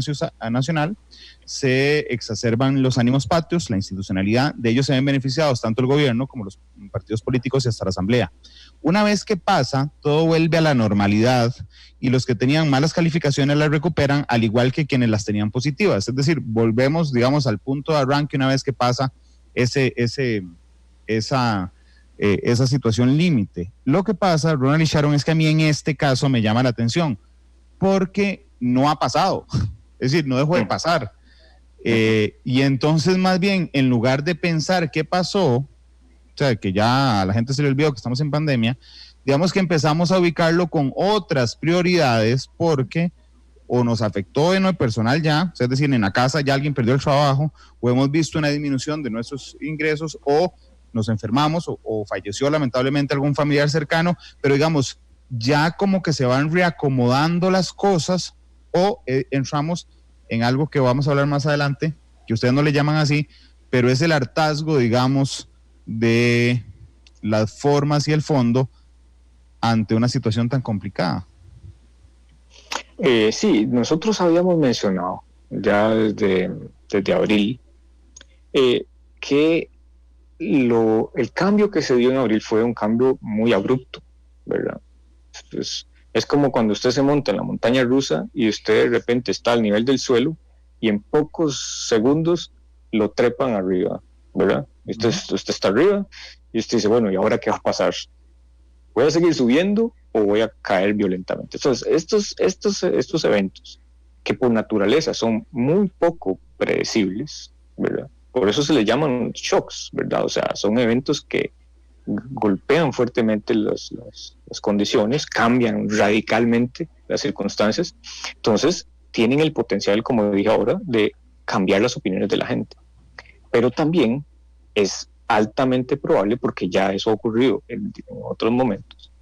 nacional, se exacerban los ánimos patrios, la institucionalidad, de ellos se ven beneficiados tanto el gobierno como los partidos políticos y hasta la asamblea. Una vez que pasa, todo vuelve a la normalidad y los que tenían malas calificaciones las recuperan, al igual que quienes las tenían positivas. Es decir, volvemos, digamos, al punto de arranque una vez que pasa esa situación límite. Lo que pasa, Ronald y Sharon, es que a mí en este caso me llama la atención porque no ha pasado, es decir, no dejó de pasar. Y entonces más bien, en lugar de pensar qué pasó, o sea, que ya a la gente se le olvidó que estamos en pandemia, digamos que empezamos a ubicarlo con otras prioridades porque o nos afectó en lo personal ya, es decir, en la casa ya alguien perdió el trabajo, o hemos visto una disminución de nuestros ingresos, o nos enfermamos o falleció lamentablemente algún familiar cercano, pero digamos, ya como que se van reacomodando las cosas o entramos en algo que vamos a hablar más adelante, que ustedes no le llaman así, pero es el hartazgo, digamos, de las formas y el fondo ante una situación tan complicada. Sí, nosotros habíamos mencionado ya desde abril que el cambio que se dio en abril fue un cambio muy abrupto, ¿verdad? Es como cuando usted se monta en la montaña rusa y usted de repente está al nivel del suelo y en pocos segundos lo trepan arriba, ¿verdad? Usted está arriba y usted dice, bueno, ¿y ahora qué va a pasar? ¿Voy a seguir subiendo o voy a caer violentamente? Entonces, estos eventos que por naturaleza son muy poco predecibles, ¿verdad? Por eso se le llaman shocks, ¿verdad? O sea, son eventos que golpean fuertemente las condiciones, cambian radicalmente las circunstancias. Entonces, tienen el potencial, como dije ahora, de cambiar las opiniones de la gente. Pero también es altamente probable, porque ya eso ha ocurrido en otros momentos,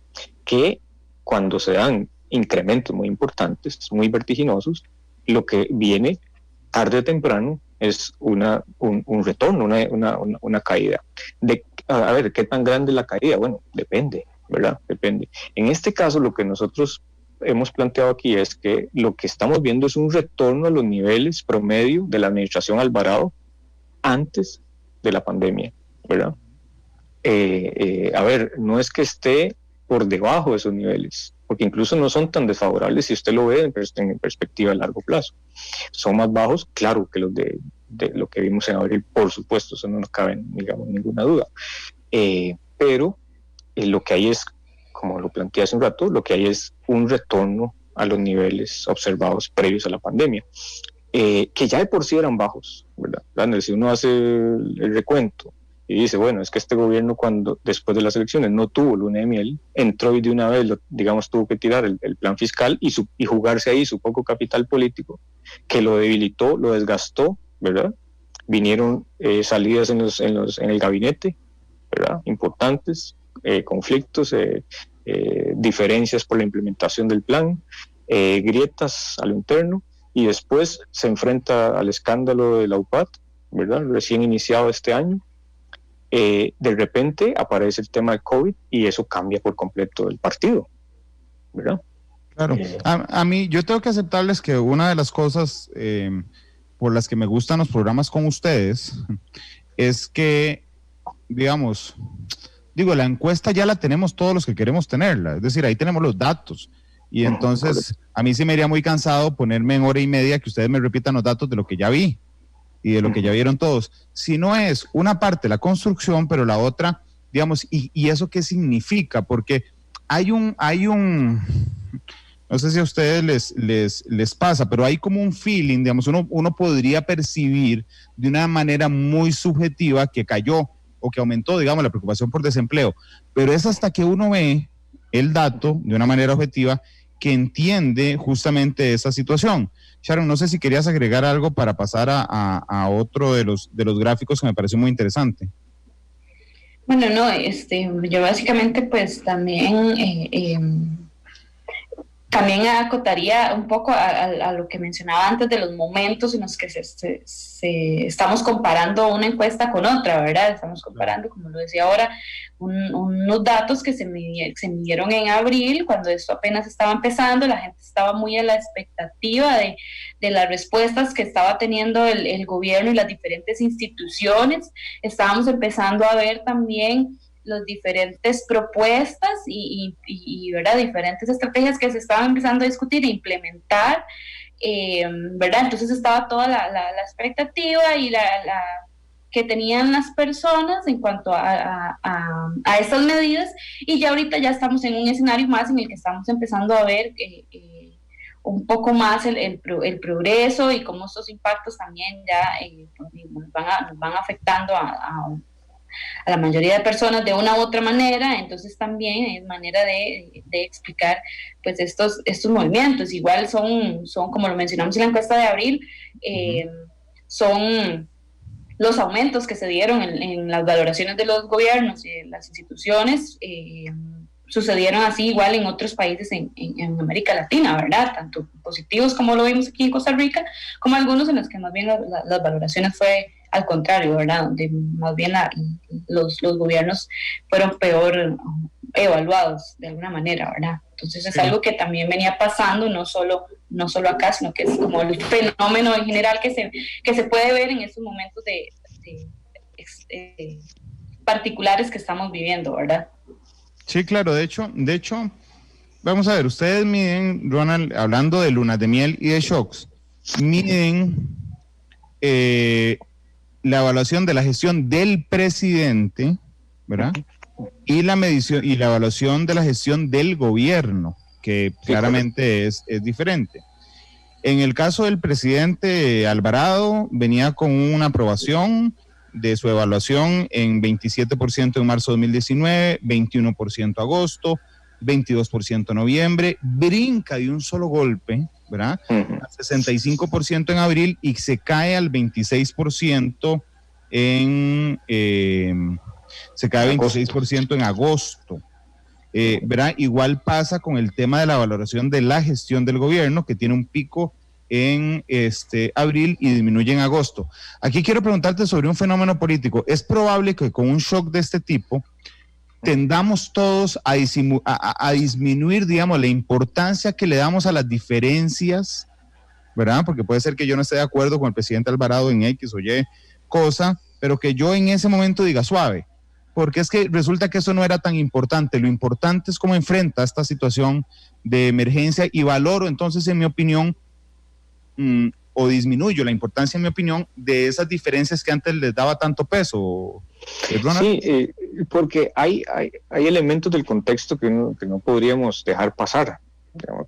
que cuando se dan incrementos muy importantes, muy vertiginosos, lo que viene tarde o temprano es un retorno, una caída. A ver, ¿qué tan grande es la caída? Bueno, depende, ¿verdad? Depende. En este caso, lo que nosotros hemos planteado aquí es que lo que estamos viendo es un retorno a los niveles promedio de la administración Alvarado antes de la pandemia, ¿verdad? A ver, no es que esté por debajo de esos niveles, porque incluso no son tan desfavorables si usted lo ve en perspectiva a largo plazo. Son más bajos, claro, que los de lo que vimos en abril, por supuesto, eso no nos cabe, digamos, ninguna duda. Pero lo que hay es, como lo planteé hace un rato, lo que hay es un retorno a los niveles observados previos a la pandemia, que ya de por sí eran bajos, ¿verdad? Si uno hace el recuento y dice, bueno, es que este gobierno después de las elecciones no tuvo luna de miel, entró y de una vez, tuvo que tirar el plan fiscal y jugarse ahí su poco capital político, que lo debilitó, lo desgastó, ¿verdad? Vinieron salidas en el gabinete, ¿verdad? Importantes, conflictos, diferencias por la implementación del plan, grietas a lo interno, y después se enfrenta al escándalo de la UPAD, ¿verdad? Recién iniciado este año. De repente aparece el tema de COVID y eso cambia por completo el partido, ¿verdad? Claro. A mí, yo tengo que aceptarles que una de las cosas por las que me gustan los programas con ustedes es que, digamos, la encuesta ya la tenemos todos los que queremos tenerla, es decir, ahí tenemos los datos. Y entonces a mí sí me iría muy cansado ponerme en hora y media que ustedes me repitan los datos de lo que ya vi y de lo que ya vieron todos. Si no es una parte la construcción, pero la otra, digamos, ¿y eso qué significa? Porque hay un no sé si a ustedes les pasa, pero hay como un feeling, digamos, uno podría percibir de una manera muy subjetiva que cayó o que aumentó, digamos, la preocupación por desempleo, pero es hasta que uno ve el dato de una manera objetiva que entiende justamente esa situación. Sharon, no sé si querías agregar algo para pasar a otro de los gráficos que me pareció muy interesante. Bueno, no, yo básicamente pues también también acotaría un poco a lo que mencionaba antes de los momentos en los que estamos comparando una encuesta con otra, ¿verdad? Estamos comparando, como lo decía ahora, unos datos que se midieron en abril, cuando esto apenas estaba empezando, la gente estaba muy a la expectativa de las respuestas que estaba teniendo el gobierno y las diferentes instituciones. Estábamos empezando a ver también las diferentes propuestas y ¿verdad? Diferentes estrategias que se estaban empezando a discutir e implementar, ¿verdad? Entonces estaba toda la expectativa y la que tenían las personas en cuanto a estas medidas, y ya ahorita ya estamos en un escenario más en el que estamos empezando a ver un poco más el progreso y cómo estos impactos también ya nos van afectando a la mayoría de personas de una u otra manera. Entonces también es manera de explicar pues estos movimientos. Igual son como lo mencionamos en la encuesta de abril, son los aumentos que se dieron en las valoraciones de los gobiernos y de las instituciones, sucedieron así igual en otros países en América Latina, ¿verdad? Tanto positivos como lo vimos aquí en Costa Rica, como algunos en los que más bien las valoraciones fue al contrario, ¿verdad? Donde más bien los gobiernos fueron peor evaluados de alguna manera, ¿verdad? Entonces es algo que también venía pasando, no solo acá, sino que es como el fenómeno en general que se puede ver en estos momentos de particulares que estamos viviendo, ¿verdad? Sí, claro, de hecho, vamos a ver, ustedes miden, Ronald, hablando de lunas de miel y de shocks, miden la evaluación de la gestión del presidente, ¿verdad? Y la medición y la evaluación de la gestión del gobierno, que claramente es diferente. En el caso del presidente Alvarado, venía con una aprobación de su evaluación en 27% en marzo de 2019, 21% agosto, 22% noviembre, brinca de un solo golpe, ¿verdad? A 65% en abril y se cae al 26% se cae 26% en agosto. ¿Verdad? Igual pasa con el tema de la valoración de la gestión del gobierno, que tiene un pico en abril y disminuye en agosto. Aquí quiero preguntarte sobre un fenómeno político. ¿Es probable que con un shock de este tipo tendamos todos a disminuir, digamos, la importancia que le damos a las diferencias, ¿verdad? Porque puede ser que yo no esté de acuerdo con el presidente Alvarado en X o Y cosa, pero que yo en ese momento diga suave, porque es que resulta que eso no era tan importante. Lo importante es cómo enfrenta esta situación de emergencia, y valoro entonces, en mi opinión, o disminuyo la importancia, en mi opinión, de esas diferencias que antes les daba tanto peso. ¿Ronald? Sí, porque hay elementos del contexto que no podríamos dejar pasar.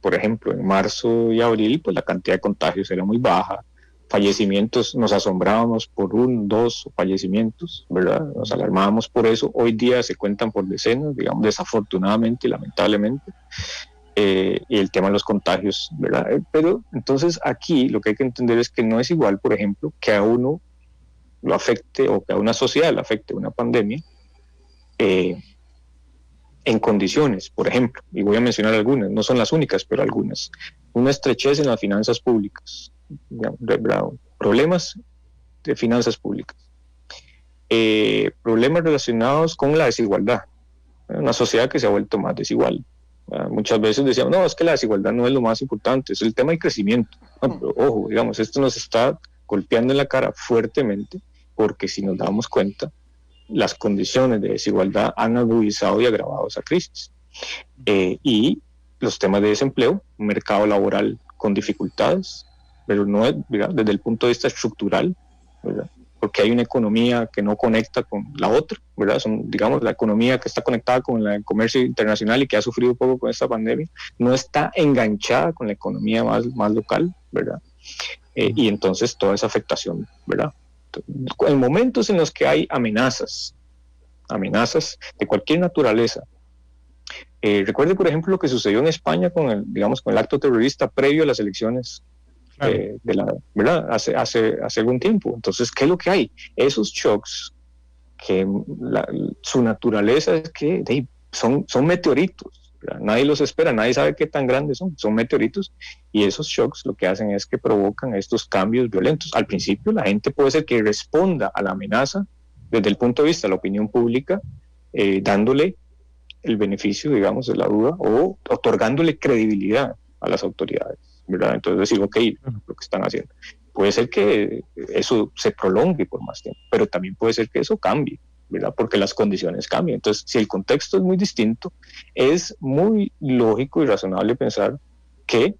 Por ejemplo, en marzo y abril, pues la cantidad de contagios era muy baja, fallecimientos, nos asombrábamos por 2 fallecimientos, ¿verdad? Nos alarmábamos por eso. Hoy día se cuentan por decenas, digamos, desafortunadamente y lamentablemente. Y el tema de los contagios, ¿verdad? Pero entonces aquí lo que hay que entender es que no es igual, por ejemplo, que a uno lo afecte o que a una sociedad le afecte una pandemia en condiciones, por ejemplo, y voy a mencionar algunas, no son las únicas, pero algunas. Una estrechez en las finanzas públicas, ¿verdad? Problemas de finanzas públicas, problemas relacionados con la desigualdad, una sociedad que se ha vuelto más desigual. Muchas veces decíamos, no, es que la desigualdad no es lo más importante, es el tema del crecimiento. No, pero ojo, digamos, esto nos está golpeando en la cara fuertemente, porque si nos damos cuenta, las condiciones de desigualdad han agudizado y agravado esa crisis. Y los temas de desempleo, un mercado laboral con dificultades, pero no es, ¿verdad?, desde el punto de vista estructural, ¿verdad?, porque hay una economía que no conecta con la otra, ¿verdad? Digamos, la economía que está conectada con el comercio internacional y que ha sufrido un poco con esta pandemia, no está enganchada con la economía más local, ¿verdad? Y entonces toda esa afectación, ¿verdad? En momentos en los que hay amenazas de cualquier naturaleza. Recuerde, por ejemplo, lo que sucedió en España con el acto terrorista previo a las elecciones, ¿verdad? Hace algún tiempo. Entonces, ¿qué es lo que hay? Esos shocks, que su naturaleza es que son meteoritos, ¿verdad? Nadie los espera, nadie sabe qué tan grandes son meteoritos, y esos shocks lo que hacen es que provocan estos cambios violentos. Al principio la gente puede ser que responda a la amenaza desde el punto de vista de la opinión pública, dándole el beneficio, digamos, de la duda o otorgándole credibilidad a las autoridades, ¿verdad? Entonces decir, ok, lo que están haciendo. Puede ser que eso se prolongue por más tiempo, pero también puede ser que eso cambie, ¿verdad? Porque las condiciones cambian. Entonces, si el contexto es muy distinto, es muy lógico y razonable pensar que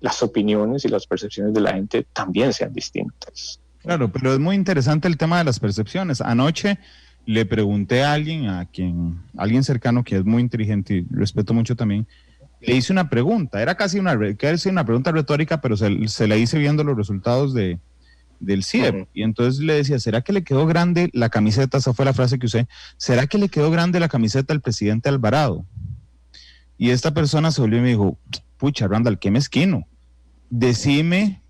las opiniones y las percepciones de la gente también sean distintas. Claro, pero es muy interesante el tema de las percepciones. Anoche le pregunté a alguien cercano que es muy inteligente y respeto mucho también, le hice una pregunta, era casi una pregunta retórica, pero se la hice viendo los resultados del CIEP. Uh-huh. Y entonces le decía, ¿será que le quedó grande la camiseta? Esa fue la frase que usé. ¿Será que le quedó grande la camiseta al presidente Alvarado? Y esta persona se volvió y me dijo, pucha, Randall, qué mezquino. Decime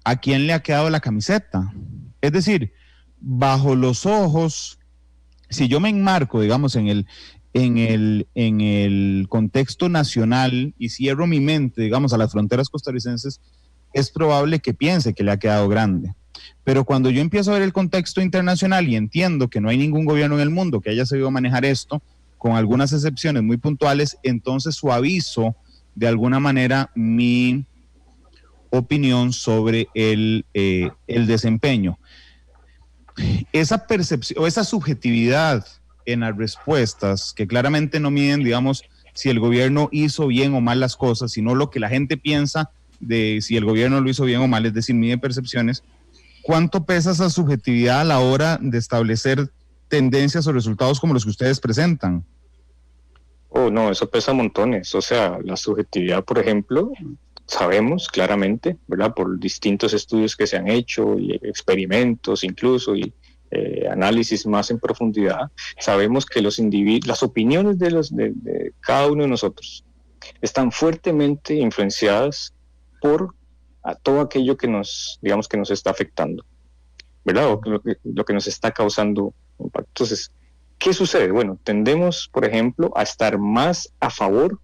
a quién le ha quedado la camiseta. Es decir, bajo los ojos, si yo me enmarco, digamos, en el contexto nacional y cierro mi mente, digamos, a las fronteras costarricenses, es probable que piense que le ha quedado grande. Pero cuando yo empiezo a ver el contexto internacional y entiendo que no hay ningún gobierno en el mundo que haya sabido manejar esto, con algunas excepciones muy puntuales, entonces suavizo de alguna manera mi opinión sobre el desempeño. Esa percepción o esa subjetividad en las respuestas, que claramente no miden, digamos, si el gobierno hizo bien o mal las cosas, sino lo que la gente piensa de si el gobierno lo hizo bien o mal, es decir, mide percepciones. ¿Cuánto pesa esa subjetividad a la hora de establecer tendencias o resultados como los que ustedes presentan? Oh, no, eso pesa montones. O sea, la subjetividad, por ejemplo, sabemos claramente, ¿verdad? Por distintos estudios que se han hecho y experimentos incluso y análisis más en profundidad, sabemos que los individuos, las opiniones de cada uno de nosotros están fuertemente influenciadas por todo aquello que nos, digamos, que nos está afectando, ¿verdad? O lo que nos está causando impacto. Entonces, ¿qué sucede? Bueno, tendemos, por ejemplo, a estar más a favor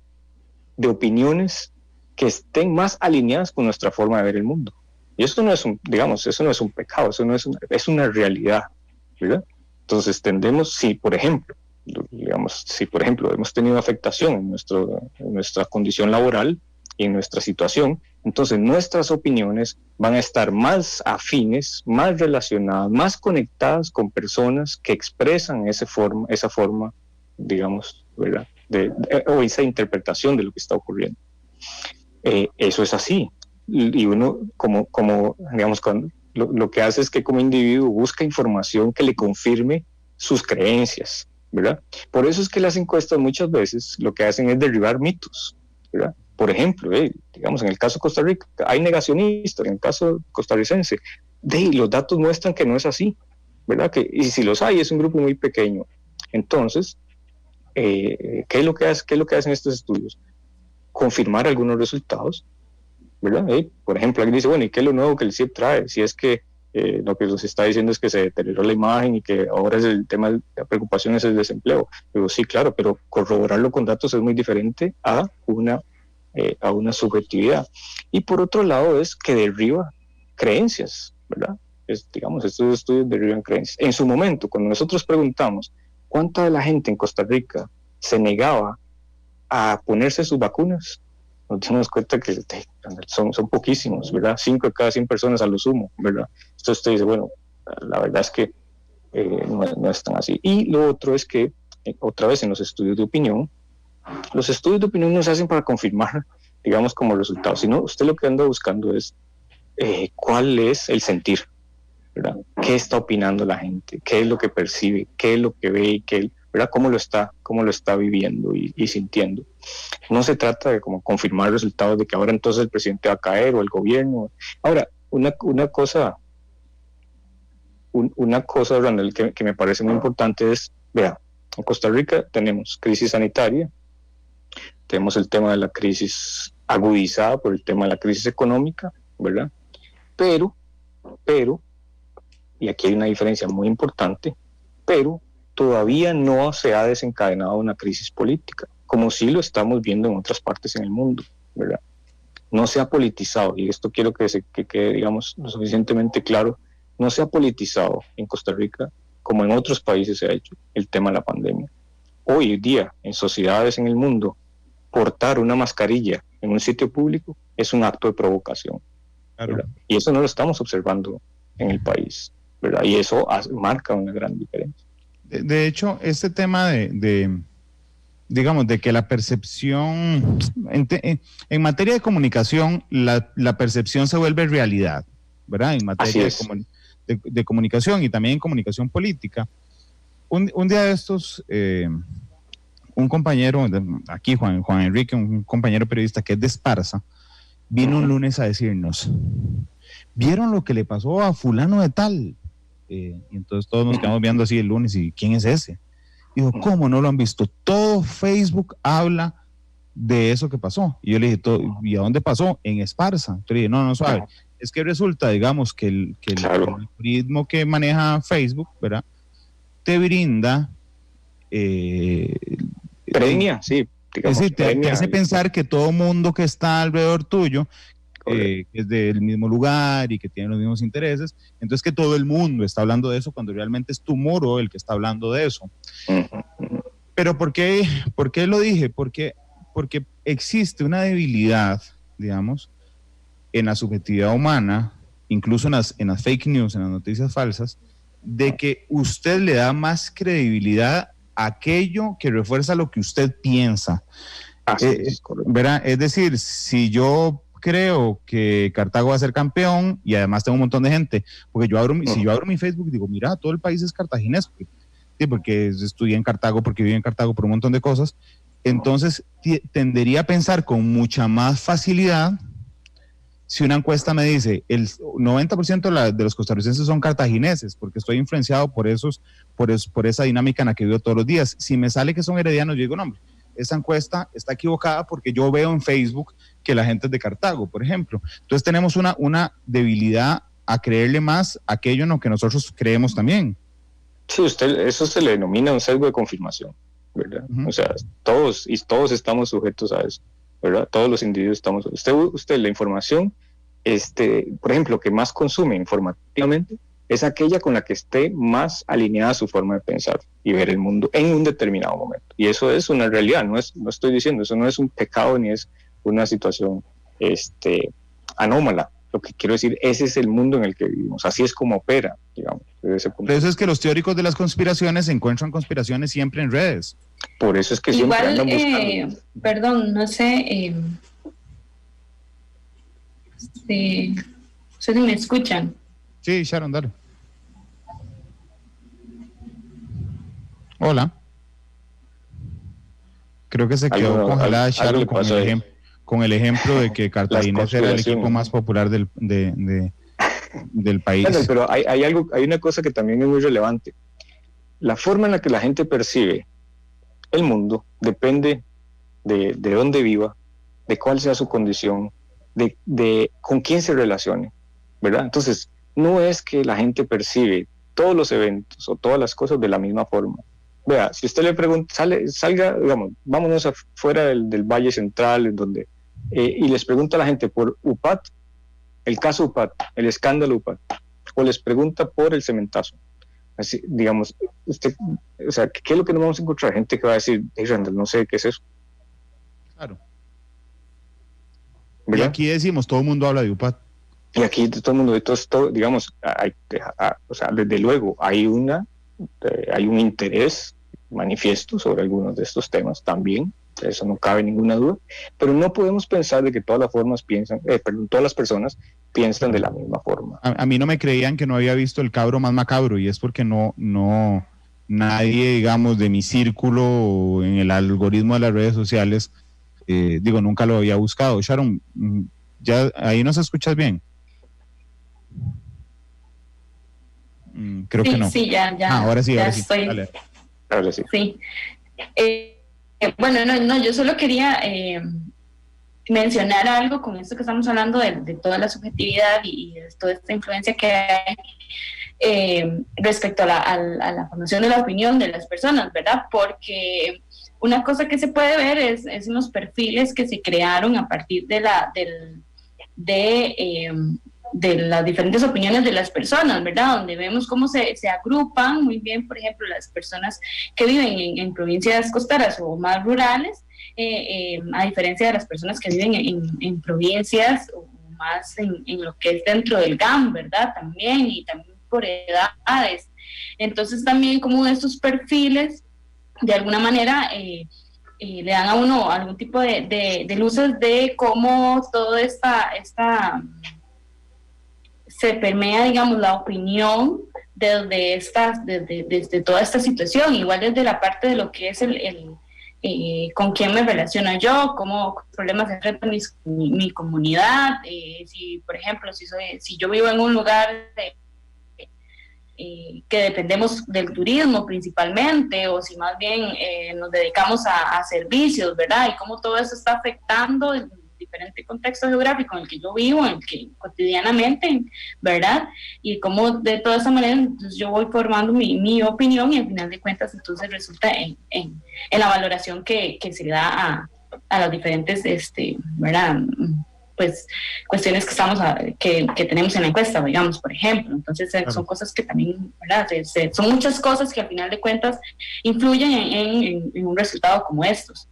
de opiniones que estén más alineadas con nuestra forma de ver el mundo. Y eso no es eso no es un pecado, eso no es una realidad, ¿verdad? Entonces tendemos, si por ejemplo hemos tenido afectación en nuestra condición laboral y en nuestra situación, entonces nuestras opiniones van a estar más afines, más relacionadas, más conectadas con personas que expresan esa forma, digamos, ¿verdad? O esa interpretación de lo que está ocurriendo. Eso es así. Y uno, como digamos, lo que hace es que como individuo busca información que le confirme sus creencias, ¿verdad? Por eso es que las encuestas muchas veces lo que hacen es derribar mitos, ¿verdad? Por ejemplo, digamos, en el caso de Costa Rica, hay negacionistas, en el caso costarricense, los datos muestran que no es así, ¿verdad? Y si los hay, es un grupo muy pequeño. Entonces, ¿qué es lo que hacen estos estudios? Confirmar algunos resultados, ¿verdad? Por ejemplo, alguien dice, bueno, ¿y qué es lo nuevo que el CIEP trae? Si es que lo que nos está diciendo es que se deterioró la imagen y que ahora es el tema de la preocupación es el desempleo. Digo, sí, claro, pero corroborarlo con datos es muy diferente a una subjetividad. Y por otro lado es que derriba creencias, ¿verdad? Digamos, estos estudios derriban creencias. En su momento, cuando nosotros preguntamos cuánta de la gente en Costa Rica se negaba a ponerse sus vacunas, nos dimos cuenta que son poquísimos, ¿verdad? 5 de cada 100 personas a lo sumo, ¿verdad? Entonces usted dice, bueno, la verdad es que no es tan así. Y lo otro es que, otra vez en los estudios de opinión no se hacen para confirmar, digamos, como resultado, sino usted lo que anda buscando es cuál es el sentir, ¿verdad? ¿Qué está opinando la gente? ¿Qué es lo que percibe? ¿Qué es lo que ve? ¿Verdad? ¿Cómo lo está viviendo y sintiendo? No se trata de como confirmar resultados de que ahora entonces el presidente va a caer o el gobierno. Ahora, una cosa, Ronald, que me parece muy importante es, vea, en Costa Rica tenemos crisis sanitaria, tenemos el tema de la crisis agudizada por el tema de la crisis económica, ¿verdad? Pero, y aquí hay una diferencia muy importante, pero todavía no se ha desencadenado una crisis política. como sí lo estamos viendo en otras partes en el mundo, ¿verdad? No se ha politizado, y esto quiero que quede, digamos, lo suficientemente claro, no se ha politizado en Costa Rica como en otros países se ha hecho el tema de la pandemia. Hoy día, en sociedades en el mundo, portar una mascarilla en un sitio público es un acto de provocación. Claro. Y eso no lo estamos observando en el país, ¿verdad? Y eso marca una gran diferencia. De hecho, este tema digamos, de que la percepción, en materia de comunicación, la percepción se vuelve realidad, ¿verdad? En materia de comunicación y también en comunicación política. Un día de estos, un compañero, aquí Juan Enrique, un compañero periodista que es de Esparza, vino un lunes a decirnos, ¿vieron lo que le pasó a fulano de tal? Y entonces todos nos quedamos viendo así el lunes, ¿y quién es ese? Dijo, ¿cómo no lo han visto? Todo Facebook habla de eso que pasó. Y yo le dije, ¿y a dónde pasó? En Esparza. Entonces le dije, no, suave. Es que resulta, digamos, que el algoritmo que maneja Facebook, ¿verdad? Te brinda... premia, sí. Digamos, es decir, te hace pensar que todo mundo que está alrededor tuyo que es del mismo lugar y que tiene los mismos intereses, entonces que todo el mundo está hablando de eso cuando realmente es tu muro el que está hablando de eso. Pero ¿por qué lo dije? Porque existe una debilidad, digamos, en la subjetividad humana, incluso en las fake news, en las noticias falsas, de que usted le da más credibilidad a aquello que refuerza lo que usted piensa. ¿Verdad? Es decir, si yo creo que Cartago va a ser campeón y además tengo un montón de gente, porque si yo abro mi Facebook digo, mira, todo el país es cartaginés, porque estudié en Cartago, porque viví en Cartago por un montón de cosas, entonces tendería a pensar con mucha más facilidad si una encuesta me dice el 90% de los costarricenses son cartagineses, porque estoy influenciado por esa dinámica en la que vivo todos los días. Si me sale que son heredianos, yo digo, no, hombre, esa encuesta está equivocada porque yo veo en Facebook que la gente es de Cartago, por ejemplo. Entonces tenemos una debilidad a creerle más a aquello en lo que nosotros creemos también. Sí, eso se le denomina un sesgo de confirmación, ¿verdad? O sea, todos estamos sujetos a eso, ¿verdad? Todos los individuos estamos. Usted la información, por ejemplo, que más consume informativamente es aquella con la que esté más alineada a su forma de pensar y ver el mundo en un determinado momento. Y eso es una realidad, no estoy diciendo, eso no es un pecado ni es una situación anómala. Lo que quiero decir, ese es el mundo en el que vivimos, así es como opera, digamos, desde ese punto. Por eso es que los teóricos de las conspiraciones encuentran conspiraciones siempre en redes. Por eso es que siempre andan buscando. Perdón, no sé, si me escuchan. Sí, Sharon, dale. Hola. Creo que se quedó congelada Sharon con el ejemplo de que Cartaginés era el equipo más popular del país. Bueno, pero hay una cosa que también es muy relevante. La forma en la que la gente percibe el mundo depende de dónde viva, de cuál sea su condición, de con quién se relacione, ¿verdad? Entonces, no es que la gente percibe todos los eventos o todas las cosas de la misma forma. Vea, si usted le pregunta, salga, digamos, vámonos afuera del Valle Central, en donde, y les pregunta a la gente por UPAT, el caso UPAT, el escándalo UPAT, o les pregunta por el cementazo. Así, digamos, usted, o sea, ¿qué es lo que nos vamos a encontrar? Gente que va a decir, hey, Randall, no sé qué es eso. Claro. ¿Verdad? Y aquí decimos, todo el mundo habla de UPAT. Y aquí todo el mundo, digamos, o sea, desde luego, hay un interés manifiesto sobre algunos de estos temas también, eso no cabe ninguna duda, pero no podemos pensar de que todas las personas piensan de la misma forma. A mí no me creían que no había visto El cabro más macabro, y es porque no nadie, digamos, de mi círculo o en el algoritmo de las redes sociales, nunca lo había buscado. Sharon, ¿ya ahí nos escuchas bien? Creo que no. Sí, ya. Ahora sí. Estoy. Dale. Ahora sí. Sí. Bueno, no, yo solo quería mencionar algo con esto que estamos hablando de toda la subjetividad y de toda esta influencia que hay respecto a la formación de la opinión de las personas, ¿verdad? Porque una cosa que se puede ver es unos perfiles que se crearon a partir de las diferentes opiniones de las personas, ¿verdad? Donde vemos cómo se agrupan muy bien, por ejemplo, las personas que viven en provincias costeras o más rurales, a diferencia de las personas que viven en provincias o más en lo que es dentro del GAM, ¿verdad? También, y también por edades. Entonces también como estos perfiles, de alguna manera, le dan a uno algún tipo de luces de cómo toda esta se permea, digamos, la opinión desde toda esta situación, igual desde la parte de lo que es con quién me relaciono yo, cómo problemas enfrenta mi comunidad, si, por ejemplo, si yo vivo en un lugar que dependemos del turismo principalmente, o si más bien nos dedicamos a servicios, ¿verdad? Y cómo todo eso está afectando el diferente contexto geográfico en el que yo vivo, en el que cotidianamente, ¿verdad? Y cómo de toda esa manera entonces yo voy formando mi opinión, y al final de cuentas entonces resulta en la valoración que se le da a las diferentes, ¿verdad? Pues cuestiones que tenemos en la encuesta, digamos, por ejemplo. Entonces son cosas que también, ¿verdad? Son muchas cosas que al final de cuentas influyen en un resultado como estos.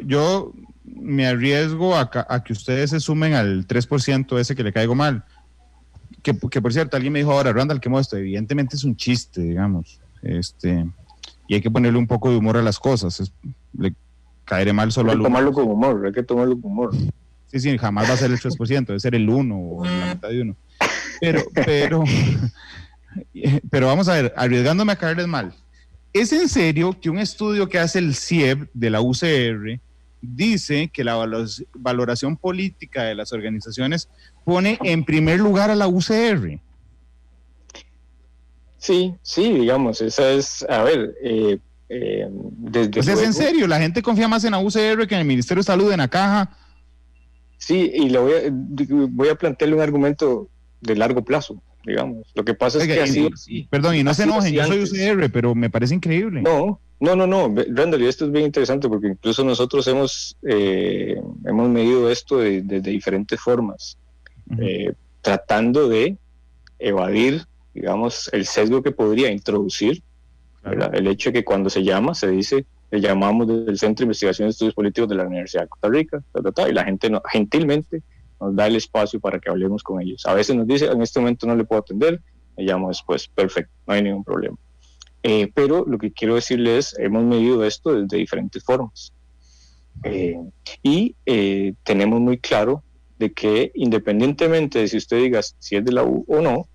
Yo me arriesgo a que ustedes se sumen al 3% ese que le caigo mal. Que por cierto, alguien me dijo ahora, Randall, qué modesto. Evidentemente es un chiste, digamos. Y hay que ponerle un poco de humor a las cosas. Le caeré mal solo al 1%. Hay que tomarlo con humor. Sí, jamás va a ser el 3%, debe ser el 1 o la mitad de 1. Pero vamos a ver, arriesgándome a caerles mal. ¿Es en serio que un estudio que hace el CIEB de la UCR dice que la valoración política de las organizaciones pone en primer lugar a la UCR? Sí, digamos, esa es, a ver, desde pues luego, es en serio, la gente confía más en la UCR que en el Ministerio de Salud, en la caja. Sí, y voy a plantearle un argumento de largo plazo, digamos. Lo que pasa es que así... Perdón, y no se enojen, yo soy UCR, pero me parece increíble. No, Randall, y esto es bien interesante porque incluso nosotros hemos medido esto de diferentes formas, tratando de evadir, digamos, el sesgo que podría introducir, claro, el hecho de que cuando se dice, le llamamos desde el Centro de Investigación de Estudios Políticos de la Universidad de Costa Rica, y la gente gentilmente nos da el espacio para que hablemos con ellos. A veces nos dice, en este momento no le puedo atender, le llamo después, perfecto, no hay ningún problema. Pero lo que quiero decirles es, hemos medido esto desde diferentes formas. Y tenemos muy claro de que independientemente de si usted diga si es de la U o no,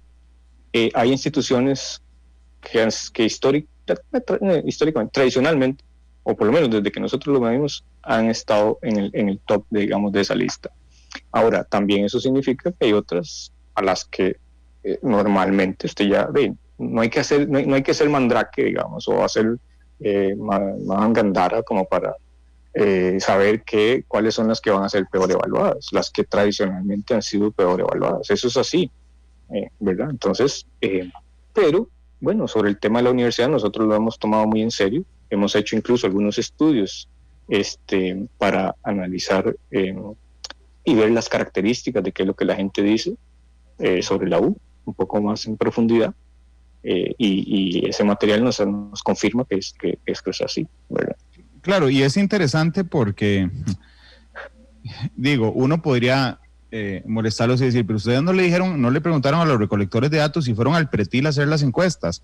hay instituciones que históricamente, tradicionalmente, o por lo menos desde que nosotros lo medimos, han estado en el top, digamos, de esa lista. Ahora, también eso significa que hay otras a las que normalmente usted ya ve, no hay que ser mandrake, digamos, o hacer mangandara como para saber cuáles son las que van a ser peor evaluadas, las que tradicionalmente han sido peor evaluadas. Eso es así, ¿verdad? Entonces, pero bueno, sobre el tema de la universidad nosotros lo hemos tomado muy en serio. Hemos hecho incluso algunos estudios para analizar y ver las características de qué es lo que la gente dice sobre la U, un poco más en profundidad. Y ese material nos confirma que es así, ¿verdad? Claro, y es interesante porque, digo, uno podría molestarlos y decir, pero ustedes no le preguntaron a los recolectores de datos si fueron al pretil a hacer las encuestas,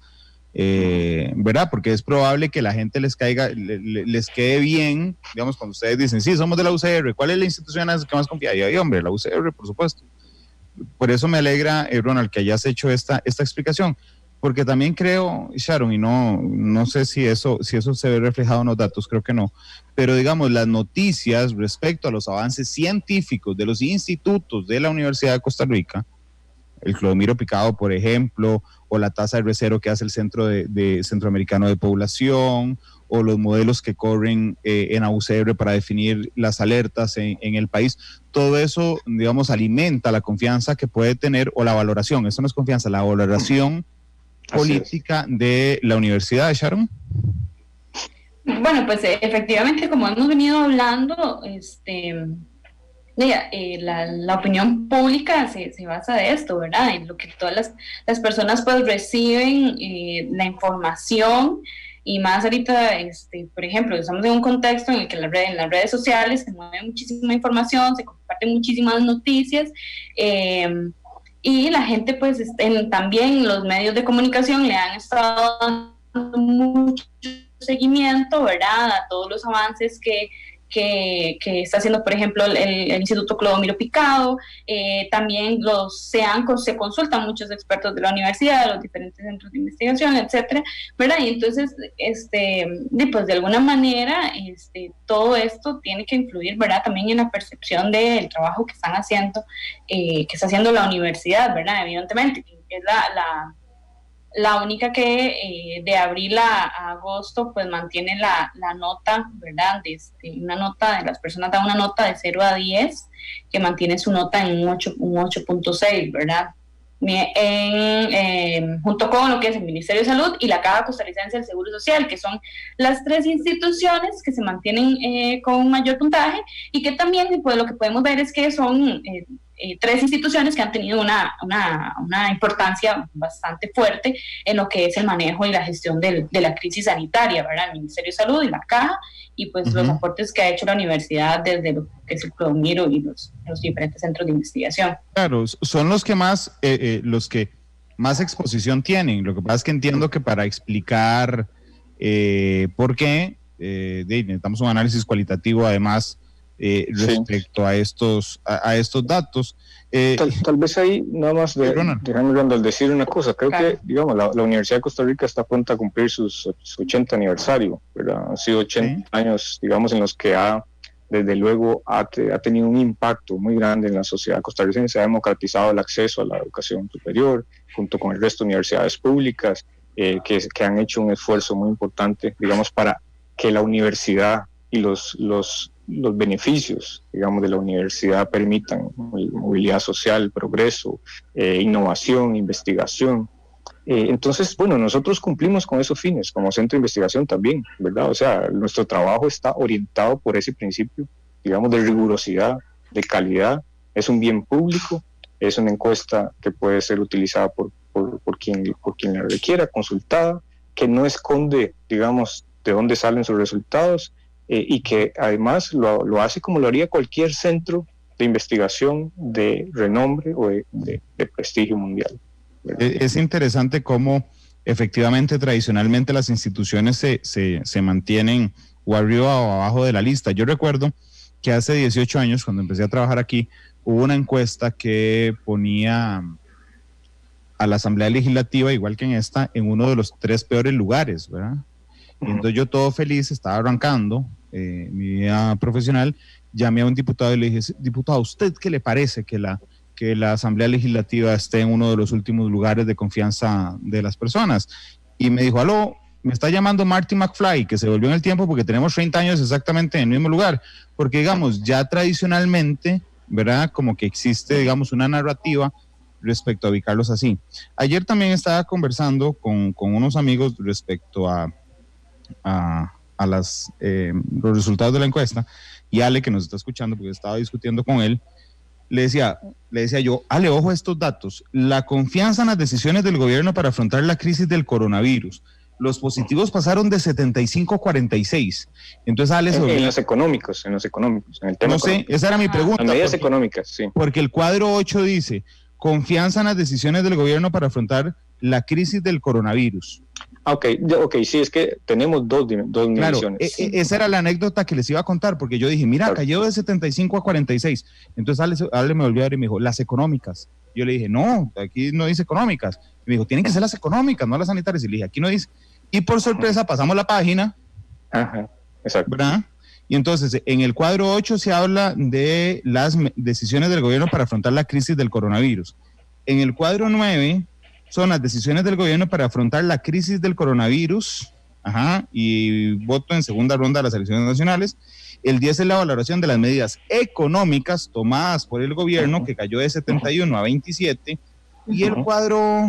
¿verdad? Porque es probable que la gente les quede bien, digamos, cuando ustedes dicen, sí, somos de la UCR, ¿cuál es la institución en la que más confía? Y hombre, la UCR, por supuesto. Por eso me alegra, Ronald, que hayas hecho esta explicación, porque también creo, Sharon, y no sé si eso se ve reflejado en los datos, creo que no, pero digamos, las noticias respecto a los avances científicos de los institutos de la Universidad de Costa Rica, el Clodomiro Picado, por ejemplo, o la tasa de R0 que hace el Centro de Centroamericano de Población, o los modelos que corren en UCR para definir las alertas en el país, todo eso, digamos, alimenta la confianza que puede tener, o la valoración, eso no es confianza, la valoración política de la universidad, Sharon. Bueno, pues efectivamente, como hemos venido hablando, la opinión pública se basa de esto, ¿verdad? En lo que todas las personas pues reciben la información, y más ahorita, por ejemplo, estamos en un contexto en el que en las redes sociales se mueve muchísima información, se comparten muchísimas noticias, y la gente pues también los medios de comunicación le han estado dando mucho seguimiento, ¿verdad?, a todos los avances que está haciendo, por ejemplo, el Instituto Clodomiro Picado. También se consultan muchos expertos de la universidad, de los diferentes centros de investigación, etcétera, ¿verdad? Y entonces, pues de alguna manera, todo esto tiene que influir, ¿verdad?, también en la percepción del trabajo que están haciendo, que está haciendo la universidad, ¿verdad?, evidentemente, que es la única que de abril a agosto pues mantiene la nota, ¿verdad? Una nota de las personas da una nota de 0 a 10, que mantiene su nota en un 8.6, ¿verdad? Junto con lo que es el Ministerio de Salud y la Caja Costarricense del Seguro Social, que son las tres instituciones que se mantienen con mayor puntaje, y que también pues lo que podemos ver es que son tres instituciones que han tenido una importancia bastante fuerte en lo que es el manejo y la gestión de la crisis sanitaria, ¿verdad? El Ministerio de Salud y la Caja, y pues los aportes que ha hecho la universidad desde lo que es el Clodomiro y los diferentes centros de investigación. Claro, son los que más exposición tienen. Lo que pasa es que entiendo que para explicar por qué necesitamos un análisis cualitativo además respecto a estos datos. Tal vez ahí nada más dejando al decir una cosa, creo que digamos la Universidad de Costa Rica está pronta a cumplir su 80 aniversario, ¿verdad? Han sido 80 años, digamos, en los que desde luego ha tenido un impacto muy grande en la sociedad costarricense, ha democratizado el acceso a la educación superior, junto con el resto de universidades públicas, que han hecho un esfuerzo muy importante, digamos, para que la universidad y los beneficios, digamos, de la universidad permitan movilidad social, progreso, innovación, investigación. Entonces, bueno, nosotros cumplimos con esos fines como centro de investigación también, ¿verdad? O sea, nuestro trabajo está orientado por ese principio, digamos, de rigurosidad, de calidad. Es un bien público, es una encuesta que puede ser utilizada por quien la requiera, consultada, que no esconde, digamos, de dónde salen sus resultados, y que además lo hace como lo haría cualquier centro de investigación de renombre o de prestigio mundial, ¿verdad? Es interesante cómo efectivamente tradicionalmente las instituciones se mantienen o arriba o abajo de la lista. Yo recuerdo que hace 18 años, cuando empecé a trabajar aquí, hubo una encuesta que ponía a la Asamblea Legislativa, igual que en esta, en uno de los 3 peores lugares, ¿verdad? Y entonces yo todo feliz, estaba arrancando mi vida profesional, llamé a un diputado y le dije: diputado, ¿a usted qué le parece que la Asamblea Legislativa esté en uno de los últimos lugares de confianza de las personas? Y me dijo: aló, me está llamando Marty McFly, que se volvió en el tiempo porque tenemos 30 años exactamente en el mismo lugar, porque digamos, ya tradicionalmente, ¿verdad?, como que existe, digamos, una narrativa respecto a ubicarlos así. Ayer también estaba conversando con unos amigos respecto a los resultados de la encuesta, y Ale, que nos está escuchando porque estaba discutiendo con él, le decía yo: Ale, ojo a estos datos, la confianza en las decisiones del gobierno para afrontar la crisis del coronavirus, los positivos pasaron de 75 a 46. Entonces Ale en los económicos, en el tema no sé, económico. Esa era mi pregunta. Las medidas económicas, sí. Porque el cuadro 8 dice: confianza en las decisiones del gobierno para afrontar la crisis del coronavirus. Ok, sí, es que tenemos dos mediciones. Claro, esa era la anécdota que les iba a contar, porque yo dije: mira, cayó de 75 a 46. Entonces Ale me volvió a ver y me dijo: las económicas. Yo le dije: no, aquí no dice económicas. Y me dijo: tienen que ser las económicas, no las sanitarias. Y le dije: aquí no dice. Y por sorpresa pasamos la página. Ajá, exacto. ¿Verdad? Y entonces en el cuadro 8 se habla de las decisiones del gobierno para afrontar la crisis del coronavirus. En el cuadro 9 son las decisiones del gobierno para afrontar la crisis del coronavirus, y voto en segunda ronda de las elecciones nacionales. El 10 es la valoración de las medidas económicas tomadas por el gobierno, que cayó de 71 a 27, y el cuadro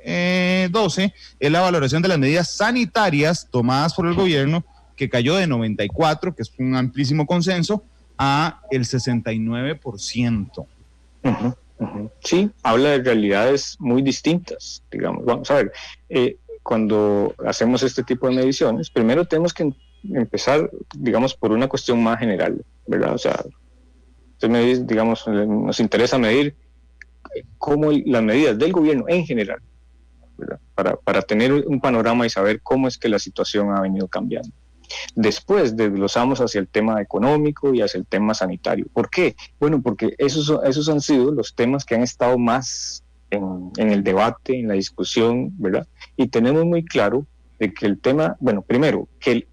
12 es la valoración de las medidas sanitarias tomadas por el gobierno, que cayó de 94, que es un amplísimo consenso, a el 69%. Sí, habla de realidades muy distintas, digamos. Vamos a ver, cuando hacemos este tipo de mediciones, primero tenemos que empezar, digamos, por una cuestión más general, ¿verdad? O sea, digamos, nos interesa medir cómo las medidas del gobierno en general, ¿verdad? Para tener un panorama y saber cómo es que la situación ha venido cambiando. Después desglosamos hacia el tema económico y hacia el tema sanitario. ¿Por qué? Bueno, porque esos han sido los temas que han estado más en el debate, en la discusión, ¿verdad? Y tenemos muy claro de que el tema, bueno, primero, que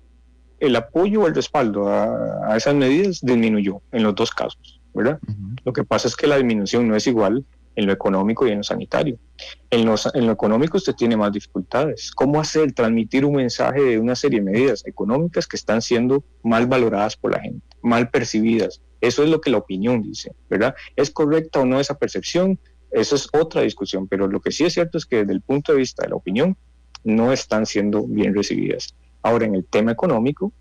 el apoyo o el respaldo a esas medidas disminuyó en los dos casos, ¿verdad? Lo que pasa es que la disminución no es igual en lo económico y en lo sanitario. En lo económico usted tiene más dificultades. ¿Cómo transmitir un mensaje de una serie de medidas económicas que están siendo mal valoradas por la gente, mal percibidas? Eso es lo que la opinión dice, ¿verdad? ¿Es correcta o no esa percepción? Eso es otra discusión, pero lo que sí es cierto es que desde el punto de vista de la opinión no están siendo bien recibidas. Ahora, en el tema económico,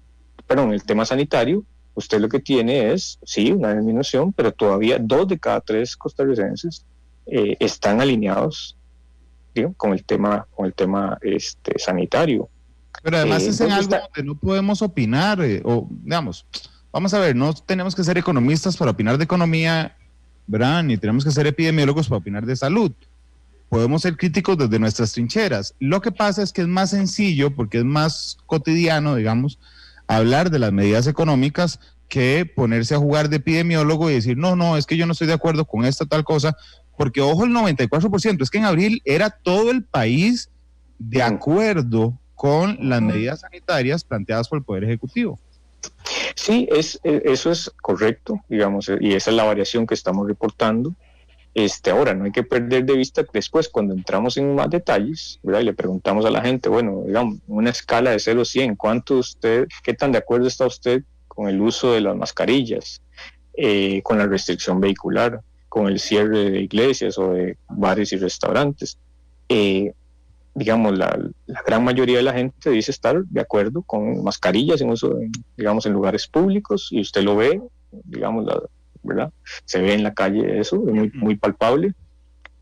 en el tema sanitario, usted lo que tiene es, sí, una disminución, pero todavía 2 de cada 3 costarricenses están alineados, ¿sí?, con el tema sanitario. Pero además es en algo donde no podemos opinar, o digamos, vamos a ver, no tenemos que ser economistas para opinar de economía, ¿verdad? Ni tenemos que ser epidemiólogos para opinar de salud. Podemos ser críticos desde nuestras trincheras. Lo que pasa es que es más sencillo, porque es más cotidiano, digamos, hablar de las medidas económicas que ponerse a jugar de epidemiólogo y decir, no, es que yo no estoy de acuerdo con esta tal cosa, porque ojo, el 94%, es que en abril era todo el país de acuerdo con las medidas sanitarias planteadas por el Poder Ejecutivo. Sí, eso es correcto, digamos, y esa es la variación que estamos reportando. Ahora, no hay que perder de vista que después, cuando entramos en más detalles, ¿verdad?, y le preguntamos a la gente, bueno, digamos, una escala de 0 a 100, ¿qué tan de acuerdo está usted con el uso de las mascarillas, con la restricción vehicular, con el cierre de iglesias o de bares y restaurantes? Digamos, la gran mayoría de la gente dice estar de acuerdo con mascarillas en uso, digamos, en lugares públicos, y usted lo ve, digamos, ¿verdad? Se ve en la calle eso, es muy, muy palpable.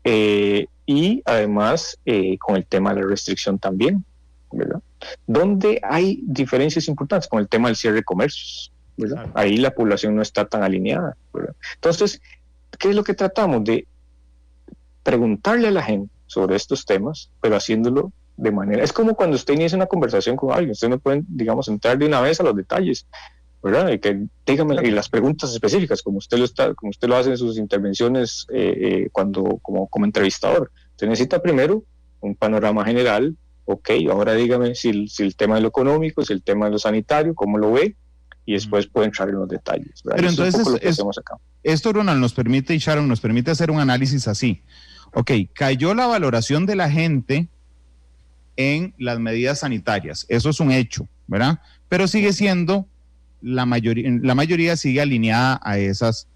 Y además con el tema de la restricción también, ¿verdad? Donde hay diferencias importantes con el tema del cierre de comercios, ¿verdad? Claro. Ahí la población no está tan alineada, ¿verdad? Entonces, ¿qué es lo que tratamos? De preguntarle a la gente sobre estos temas, pero haciéndolo de manera... Es como cuando usted inicia una conversación con alguien, usted no puede, digamos, entrar de una vez a los detalles, ¿verdad? Y que dígame, y las preguntas específicas, como usted lo hace en sus intervenciones como entrevistador. Usted necesita primero un panorama general. Ok, ahora dígame si el tema de lo económico, si el tema de lo sanitario, cómo lo ve, y después puede entrar en los detalles, ¿verdad? Pero entonces, es un poco lo que hacemos acá. Esto, Ronald, nos permite, y Sharon, nos permite hacer un análisis así. Ok, cayó la valoración de la gente en las medidas sanitarias, eso es un hecho, ¿verdad? Pero sigue siendo, la mayoría sigue alineada a esas...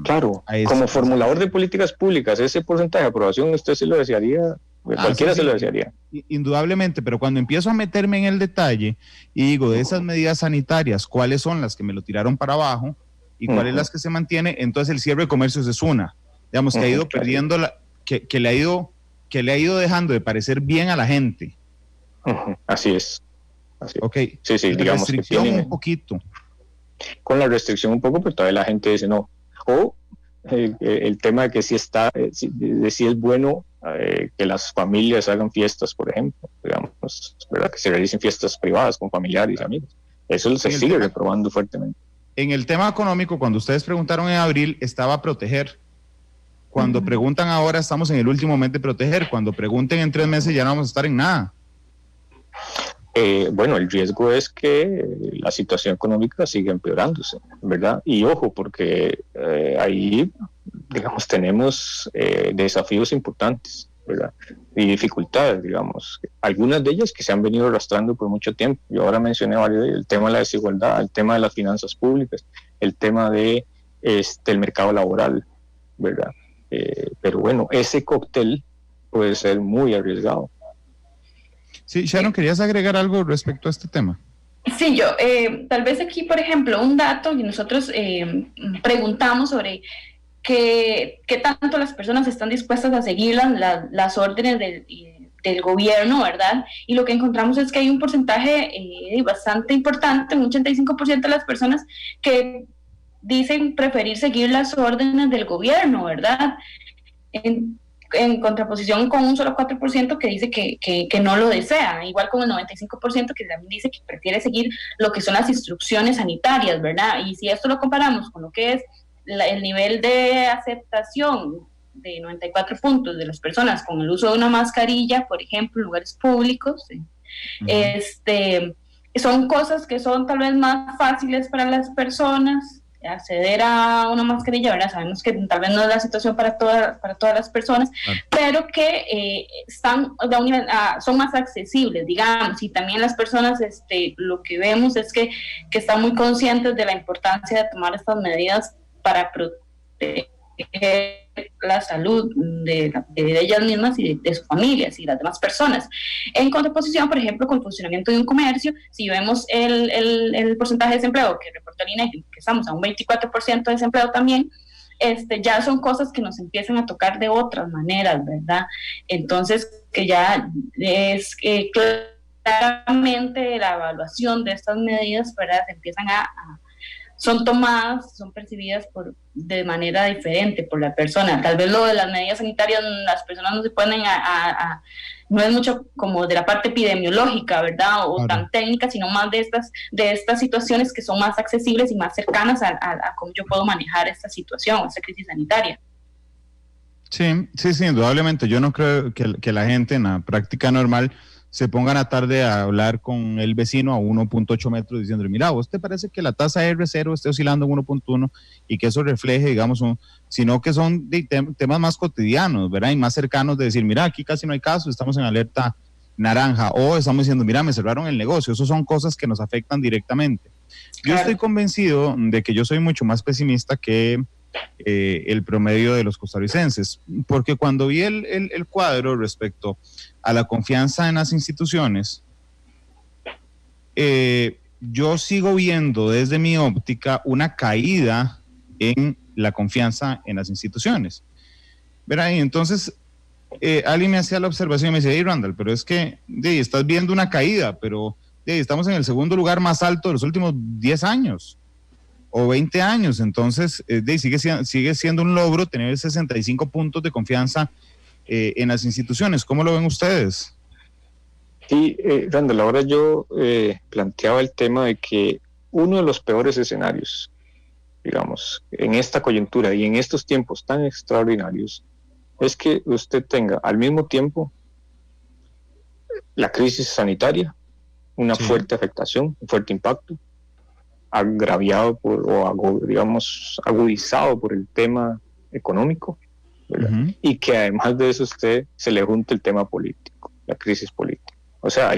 Claro, como formulador de políticas públicas, ese porcentaje de aprobación usted se lo desearía... Cualquiera se lo desearía. Indudablemente, pero cuando empiezo a meterme en el detalle y digo, de esas medidas sanitarias, ¿cuáles son las que me lo tiraron para abajo y cuáles las que se mantiene? Entonces el cierre de comercios es una, digamos, que ha ido perdiendo, que le ha ido dejando de parecer bien a la gente. Así es. Ok, sí, la digamos restricción que un poquito. Con la restricción un poco, pero todavía la gente dice no. O el tema de que si es bueno que las familias hagan fiestas, por ejemplo, digamos, ¿verdad?, que se realicen fiestas privadas con familiares y amigos. Eso se sigue reprobando fuertemente. En el tema económico, cuando ustedes preguntaron en abril, estaba proteger. Cuando preguntan ahora, estamos en el último mes de proteger. Cuando pregunten en 3 meses, ya no vamos a estar en nada. Bueno, el riesgo es que la situación económica siga empeorándose, ¿verdad? Y ojo, porque ahí, digamos, tenemos desafíos importantes, ¿verdad? Y dificultades, digamos. Algunas de ellas que se han venido arrastrando por mucho tiempo. Yo ahora mencioné varios de ellos: el tema de la desigualdad, el tema de las finanzas públicas, el tema de el mercado laboral, ¿verdad? Pero bueno, ese cóctel puede ser muy arriesgado. Sí, Sharon, ¿querías agregar algo respecto a este tema? Sí, yo, tal vez aquí, por ejemplo, un dato, y nosotros preguntamos sobre qué tanto las personas están dispuestas a seguir las órdenes del gobierno, ¿verdad? Y lo que encontramos es que hay un porcentaje bastante importante, un 85% de las personas que dicen preferir seguir las órdenes del gobierno, ¿verdad? En contraposición con un solo 4% que dice que no lo desea, igual con el 95% que también dice que prefiere seguir lo que son las instrucciones sanitarias, ¿verdad? Y si esto lo comparamos con lo que es el nivel de aceptación de 94 puntos de las personas con el uso de una mascarilla, por ejemplo, en lugares públicos, son cosas que son tal vez más fáciles para las personas acceder a una mascarilla, ¿verdad? Sabemos que tal vez no es la situación para todas las personas, pero que están de un nivel, son más accesibles, digamos, y también las personas, lo que vemos es que están muy conscientes de la importancia de tomar estas medidas para proteger la salud de ellas mismas y de sus familias y las demás personas. En contraposición, por ejemplo, con el funcionamiento de un comercio, si vemos el porcentaje de desempleo que reportó el INEGI, que estamos a un 24% de desempleo también, ya son cosas que nos empiezan a tocar de otras maneras, ¿verdad? Entonces, que ya es claramente la evaluación de estas medidas, ¿verdad? Se empiezan son tomadas, son percibidas de manera diferente por la persona. Tal vez lo de las medidas sanitarias, las personas no se ponen no es mucho como de la parte epidemiológica, ¿verdad? O tan técnica, sino más de estas situaciones que son más accesibles y más cercanas a cómo yo puedo manejar esta situación, esta crisis sanitaria. Sí, indudablemente. Yo no creo que la gente en la práctica normal se pongan a tarde a hablar con el vecino a 1.8 metros diciendo, mira, ¿vos te parece que la tasa R0 esté oscilando en 1.1 y que eso refleje, digamos, sino que son temas más cotidianos, ¿verdad? Y más cercanos de decir, mira, aquí casi no hay casos, estamos en alerta naranja, o estamos diciendo, mira, me cerraron el negocio. Eso son cosas que nos afectan directamente. Yo estoy convencido de que yo soy mucho más pesimista que el promedio de los costarricenses, porque cuando vi el cuadro respecto a la confianza en las instituciones, yo sigo viendo desde mi óptica una caída en la confianza en las instituciones. ¿Verdad? Y entonces alguien me hacía la observación y me decía, hey Randall, pero es que estás viendo una caída, pero estamos en el segundo lugar más alto de los últimos 10 años o 20 años, entonces sigue siendo un logro tener 65 puntos de confianza en las instituciones. ¿Cómo lo ven ustedes? Sí, Randall, ahora yo planteaba el tema de que uno de los peores escenarios, digamos, en esta coyuntura y en estos tiempos tan extraordinarios, es que usted tenga al mismo tiempo la crisis sanitaria, una fuerte afectación, un fuerte impacto, agraviado agudizado por el tema económico, ¿verdad? Y que además de eso usted se le junta el tema político, la crisis política. O sea,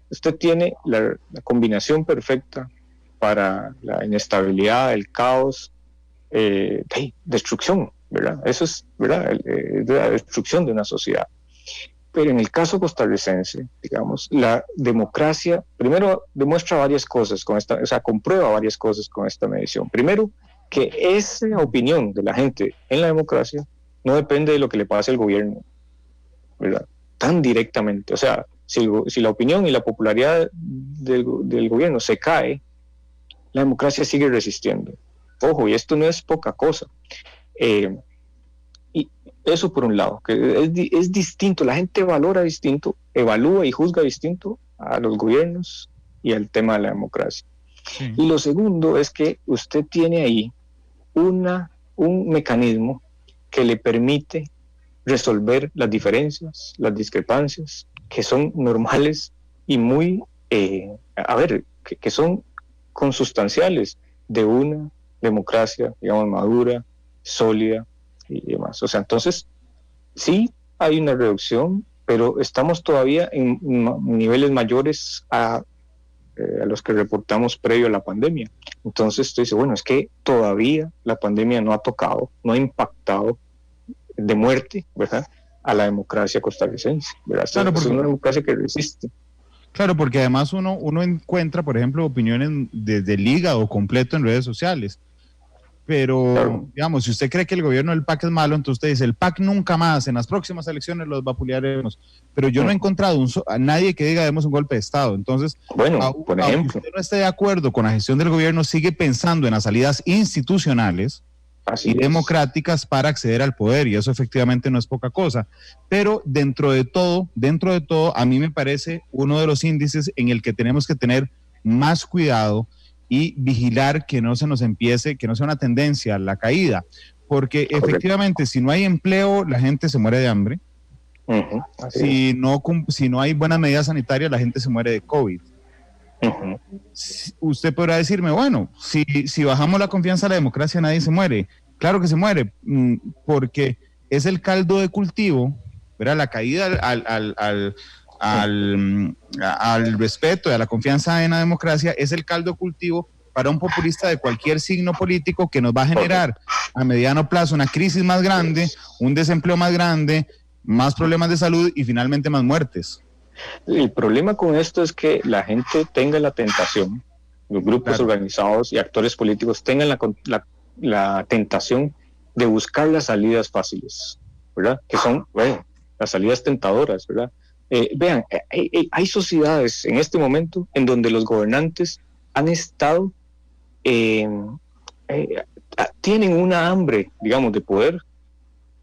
usted tiene la combinación perfecta para la inestabilidad, el caos, destrucción, ¿verdad? Eso es, ¿verdad? La destrucción de una sociedad. Pero en el caso costarricense, digamos, la democracia primero demuestra varias cosas comprueba varias cosas con esta medición. Primero, que esa opinión de la gente en la democracia no depende de lo que le pase al gobierno, ¿verdad? Tan directamente. O sea, si la opinión y la popularidad del gobierno se cae, la democracia sigue resistiendo. Ojo, y esto no es poca cosa. Y eso por un lado, que es distinto, la gente valora distinto, evalúa y juzga distinto a los gobiernos y al tema de la democracia. Sí. Y lo segundo es que usted tiene ahí un mecanismo que le permite resolver las diferencias, las discrepancias, que son normales y muy, que son consustanciales de una democracia, digamos, madura, sólida y demás. O sea, entonces, sí hay una reducción, pero estamos todavía en niveles mayores a los que reportamos previo a la pandemia. Entonces, usted dice, bueno, es que todavía la pandemia no ha tocado, no ha impactado de muerte, ¿verdad?, a la democracia costarricense, ¿verdad? Claro, es una democracia que resiste. Claro, porque además uno encuentra, por ejemplo, opiniones desde el hígado completo en redes sociales. Pero, Claro. digamos, si usted cree que el gobierno del PAC es malo, entonces usted dice, el PAC nunca más, en las próximas elecciones los vapulearemos. Pero yo no he encontrado a nadie que diga demos un golpe de Estado. Entonces, Bueno, por aunque ejemplo, usted no esté de acuerdo con la gestión del gobierno, sigue pensando en las salidas institucionales así y es. democráticas para acceder al poder, y eso efectivamente no es poca cosa. Pero dentro de todo, a mí me parece uno de los índices en el que tenemos que tener más cuidado y vigilar que no se nos empiece, que no sea una tendencia a la caída, porque Correcto. efectivamente si no hay empleo, la gente se muere de hambre. Ujú, así Si no hay buenas medidas sanitarias, la gente se muere de COVID. es. Ujú. Usted podrá decirme, bueno, si bajamos la confianza a la democracia, nadie se muere. Claro que se muere, porque es el caldo de cultivo, ¿verdad? La caída al respeto y a la confianza en la democracia es el caldo de cultivo para un populista de cualquier signo político que nos va a generar a mediano plazo una crisis más grande, un desempleo más grande, más problemas de salud y finalmente más muertes. El problema con esto es que la gente tenga la tentación, los grupos Claro. organizados y actores políticos tengan la tentación de buscar las salidas fáciles, ¿verdad? Que son, bueno, las salidas tentadoras, ¿verdad? Vean, hay sociedades en este momento en donde los gobernantes han estado, tienen una hambre, digamos, de poder,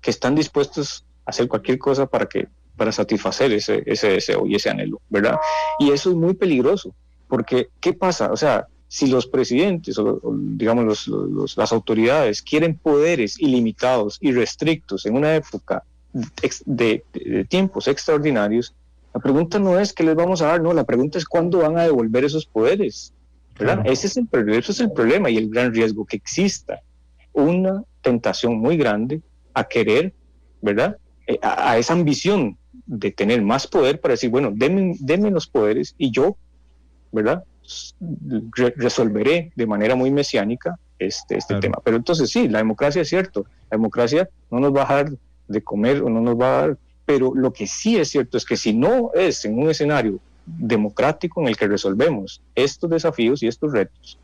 que están dispuestos a hacer cualquier cosa para satisfacer ese deseo y ese anhelo, ¿verdad? Y eso es muy peligroso, porque ¿qué pasa? O sea, si los presidentes o digamos las autoridades quieren poderes ilimitados y restrictos en una época de tiempos extraordinarios, la pregunta no es qué les vamos a dar, no, la pregunta es cuándo van a devolver esos poderes, ¿verdad? Claro. Ese es el problema y el gran riesgo, que exista una tentación muy grande a querer, ¿verdad? A esa ambición de tener más poder para decir, bueno, denme los poderes y yo, ¿verdad? Resolveré de manera muy mesiánica este Claro. tema. Pero entonces sí, la democracia es cierto, la democracia no nos va a dar de comer o no nos va a dar, pero lo que sí es cierto es que si no es en un escenario democrático en el que resolvemos estos desafíos y estos retos,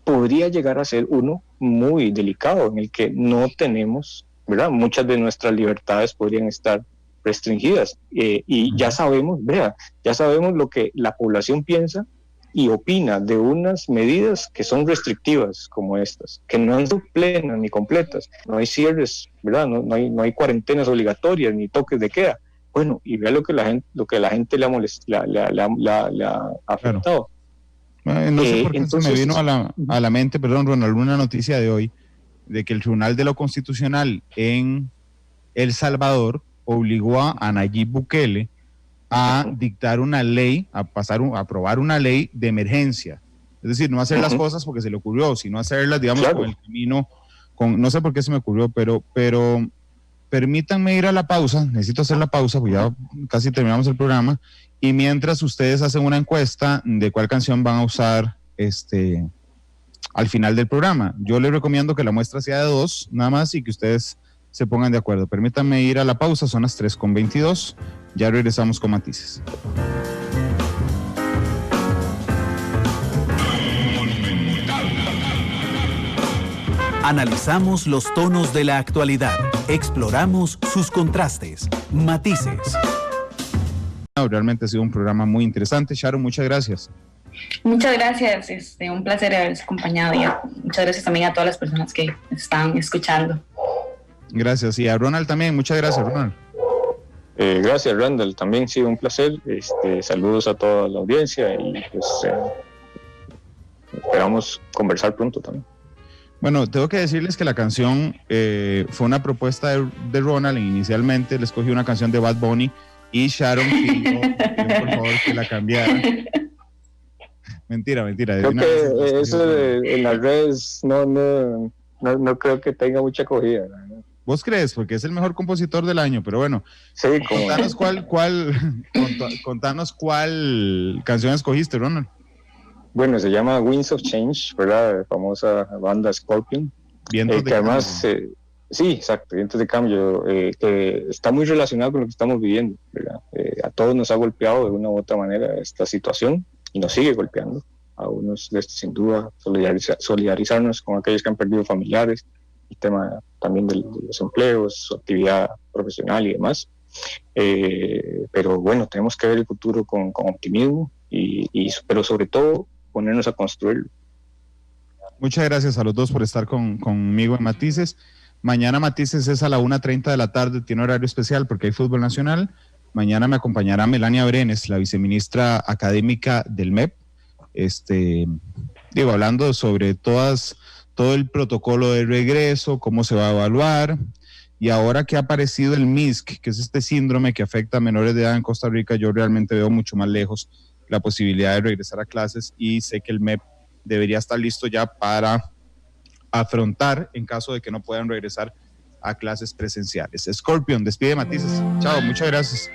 podría llegar a ser uno muy delicado en el que no tenemos, ¿verdad? Muchas de nuestras libertades podrían estar restringidas y ya sabemos, vea, ya sabemos lo que la población piensa y opina de unas medidas que son restrictivas como estas, que no son plenas ni completas, no hay cierres, ¿verdad? No hay cuarentenas obligatorias ni toques de queda. Bueno, y vea lo que la gente le ha afectado. Claro. No sé por qué entonces, se me vino a la mente, perdón, Ronald, una noticia de hoy de que el Tribunal de lo Constitucional en El Salvador obligó a Nayib Bukele a dictar una ley, a aprobar una ley de emergencia. Es decir, no hacer las cosas porque se le ocurrió, sino hacerlas, digamos, claro, con el camino, no sé por qué se me ocurrió, pero permítanme ir a la pausa, necesito hacer la pausa, pues ya casi terminamos el programa, y mientras ustedes hacen una encuesta de cuál canción van a usar al final del programa. Yo les recomiendo que la muestra sea de 2, nada más, y que ustedes se pongan de acuerdo. Permítanme ir a la pausa, son las 3:22, ya regresamos con matices. Analizamos los tonos de la actualidad, exploramos sus contrastes, matices. Realmente ha sido un programa muy interesante. Sharon, muchas gracias. Muchas gracias, un placer haberles acompañado y muchas gracias también a todas las personas que están escuchando. Gracias, y a Ronald también, muchas gracias, Ronald. Gracias, Randall, también ha sido un placer. Saludos a toda la audiencia y pues esperamos conversar pronto también. Bueno, tengo que decirles que la canción fue una propuesta de Ronald. Inicialmente le escogí una canción de Bad Bunny y Sharon pidió por favor que la cambiara. Mentira. Creo que eso en las redes no creo que tenga mucha acogida, ¿no? ¿Vos crees? Porque es el mejor compositor del año, pero bueno. Sí, contanos cuál canción escogiste, Ronald. Bueno, se llama Winds of Change, ¿verdad? La famosa banda Scorpion. Vientos de que además, sí, exacto, Vientos de Cambio, que está muy relacionado con lo que estamos viviendo, ¿verdad? A todos nos ha golpeado de una u otra manera esta situación y nos sigue golpeando. A unos, sin duda, solidarizarnos con aquellos que han perdido familiares, el tema también de los empleos, su actividad profesional y demás. Pero bueno, tenemos que ver el futuro con optimismo, pero sobre todo ponernos a construirlo. Muchas gracias a los dos por estar conmigo en Matices. Mañana Matices es a la 1:30 de la tarde, tiene horario especial porque hay fútbol nacional. Mañana me acompañará Melania Brenes, la viceministra académica del MEP, hablando sobre todo el protocolo de regreso, cómo se va a evaluar, y ahora que ha aparecido el MISC, que es este síndrome que afecta a menores de edad en Costa Rica, yo realmente veo mucho más lejos la posibilidad de regresar a clases, y sé que el MEP debería estar listo ya para afrontar en caso de que no puedan regresar a clases presenciales. Scorpion, despide Matices. Chao, muchas gracias.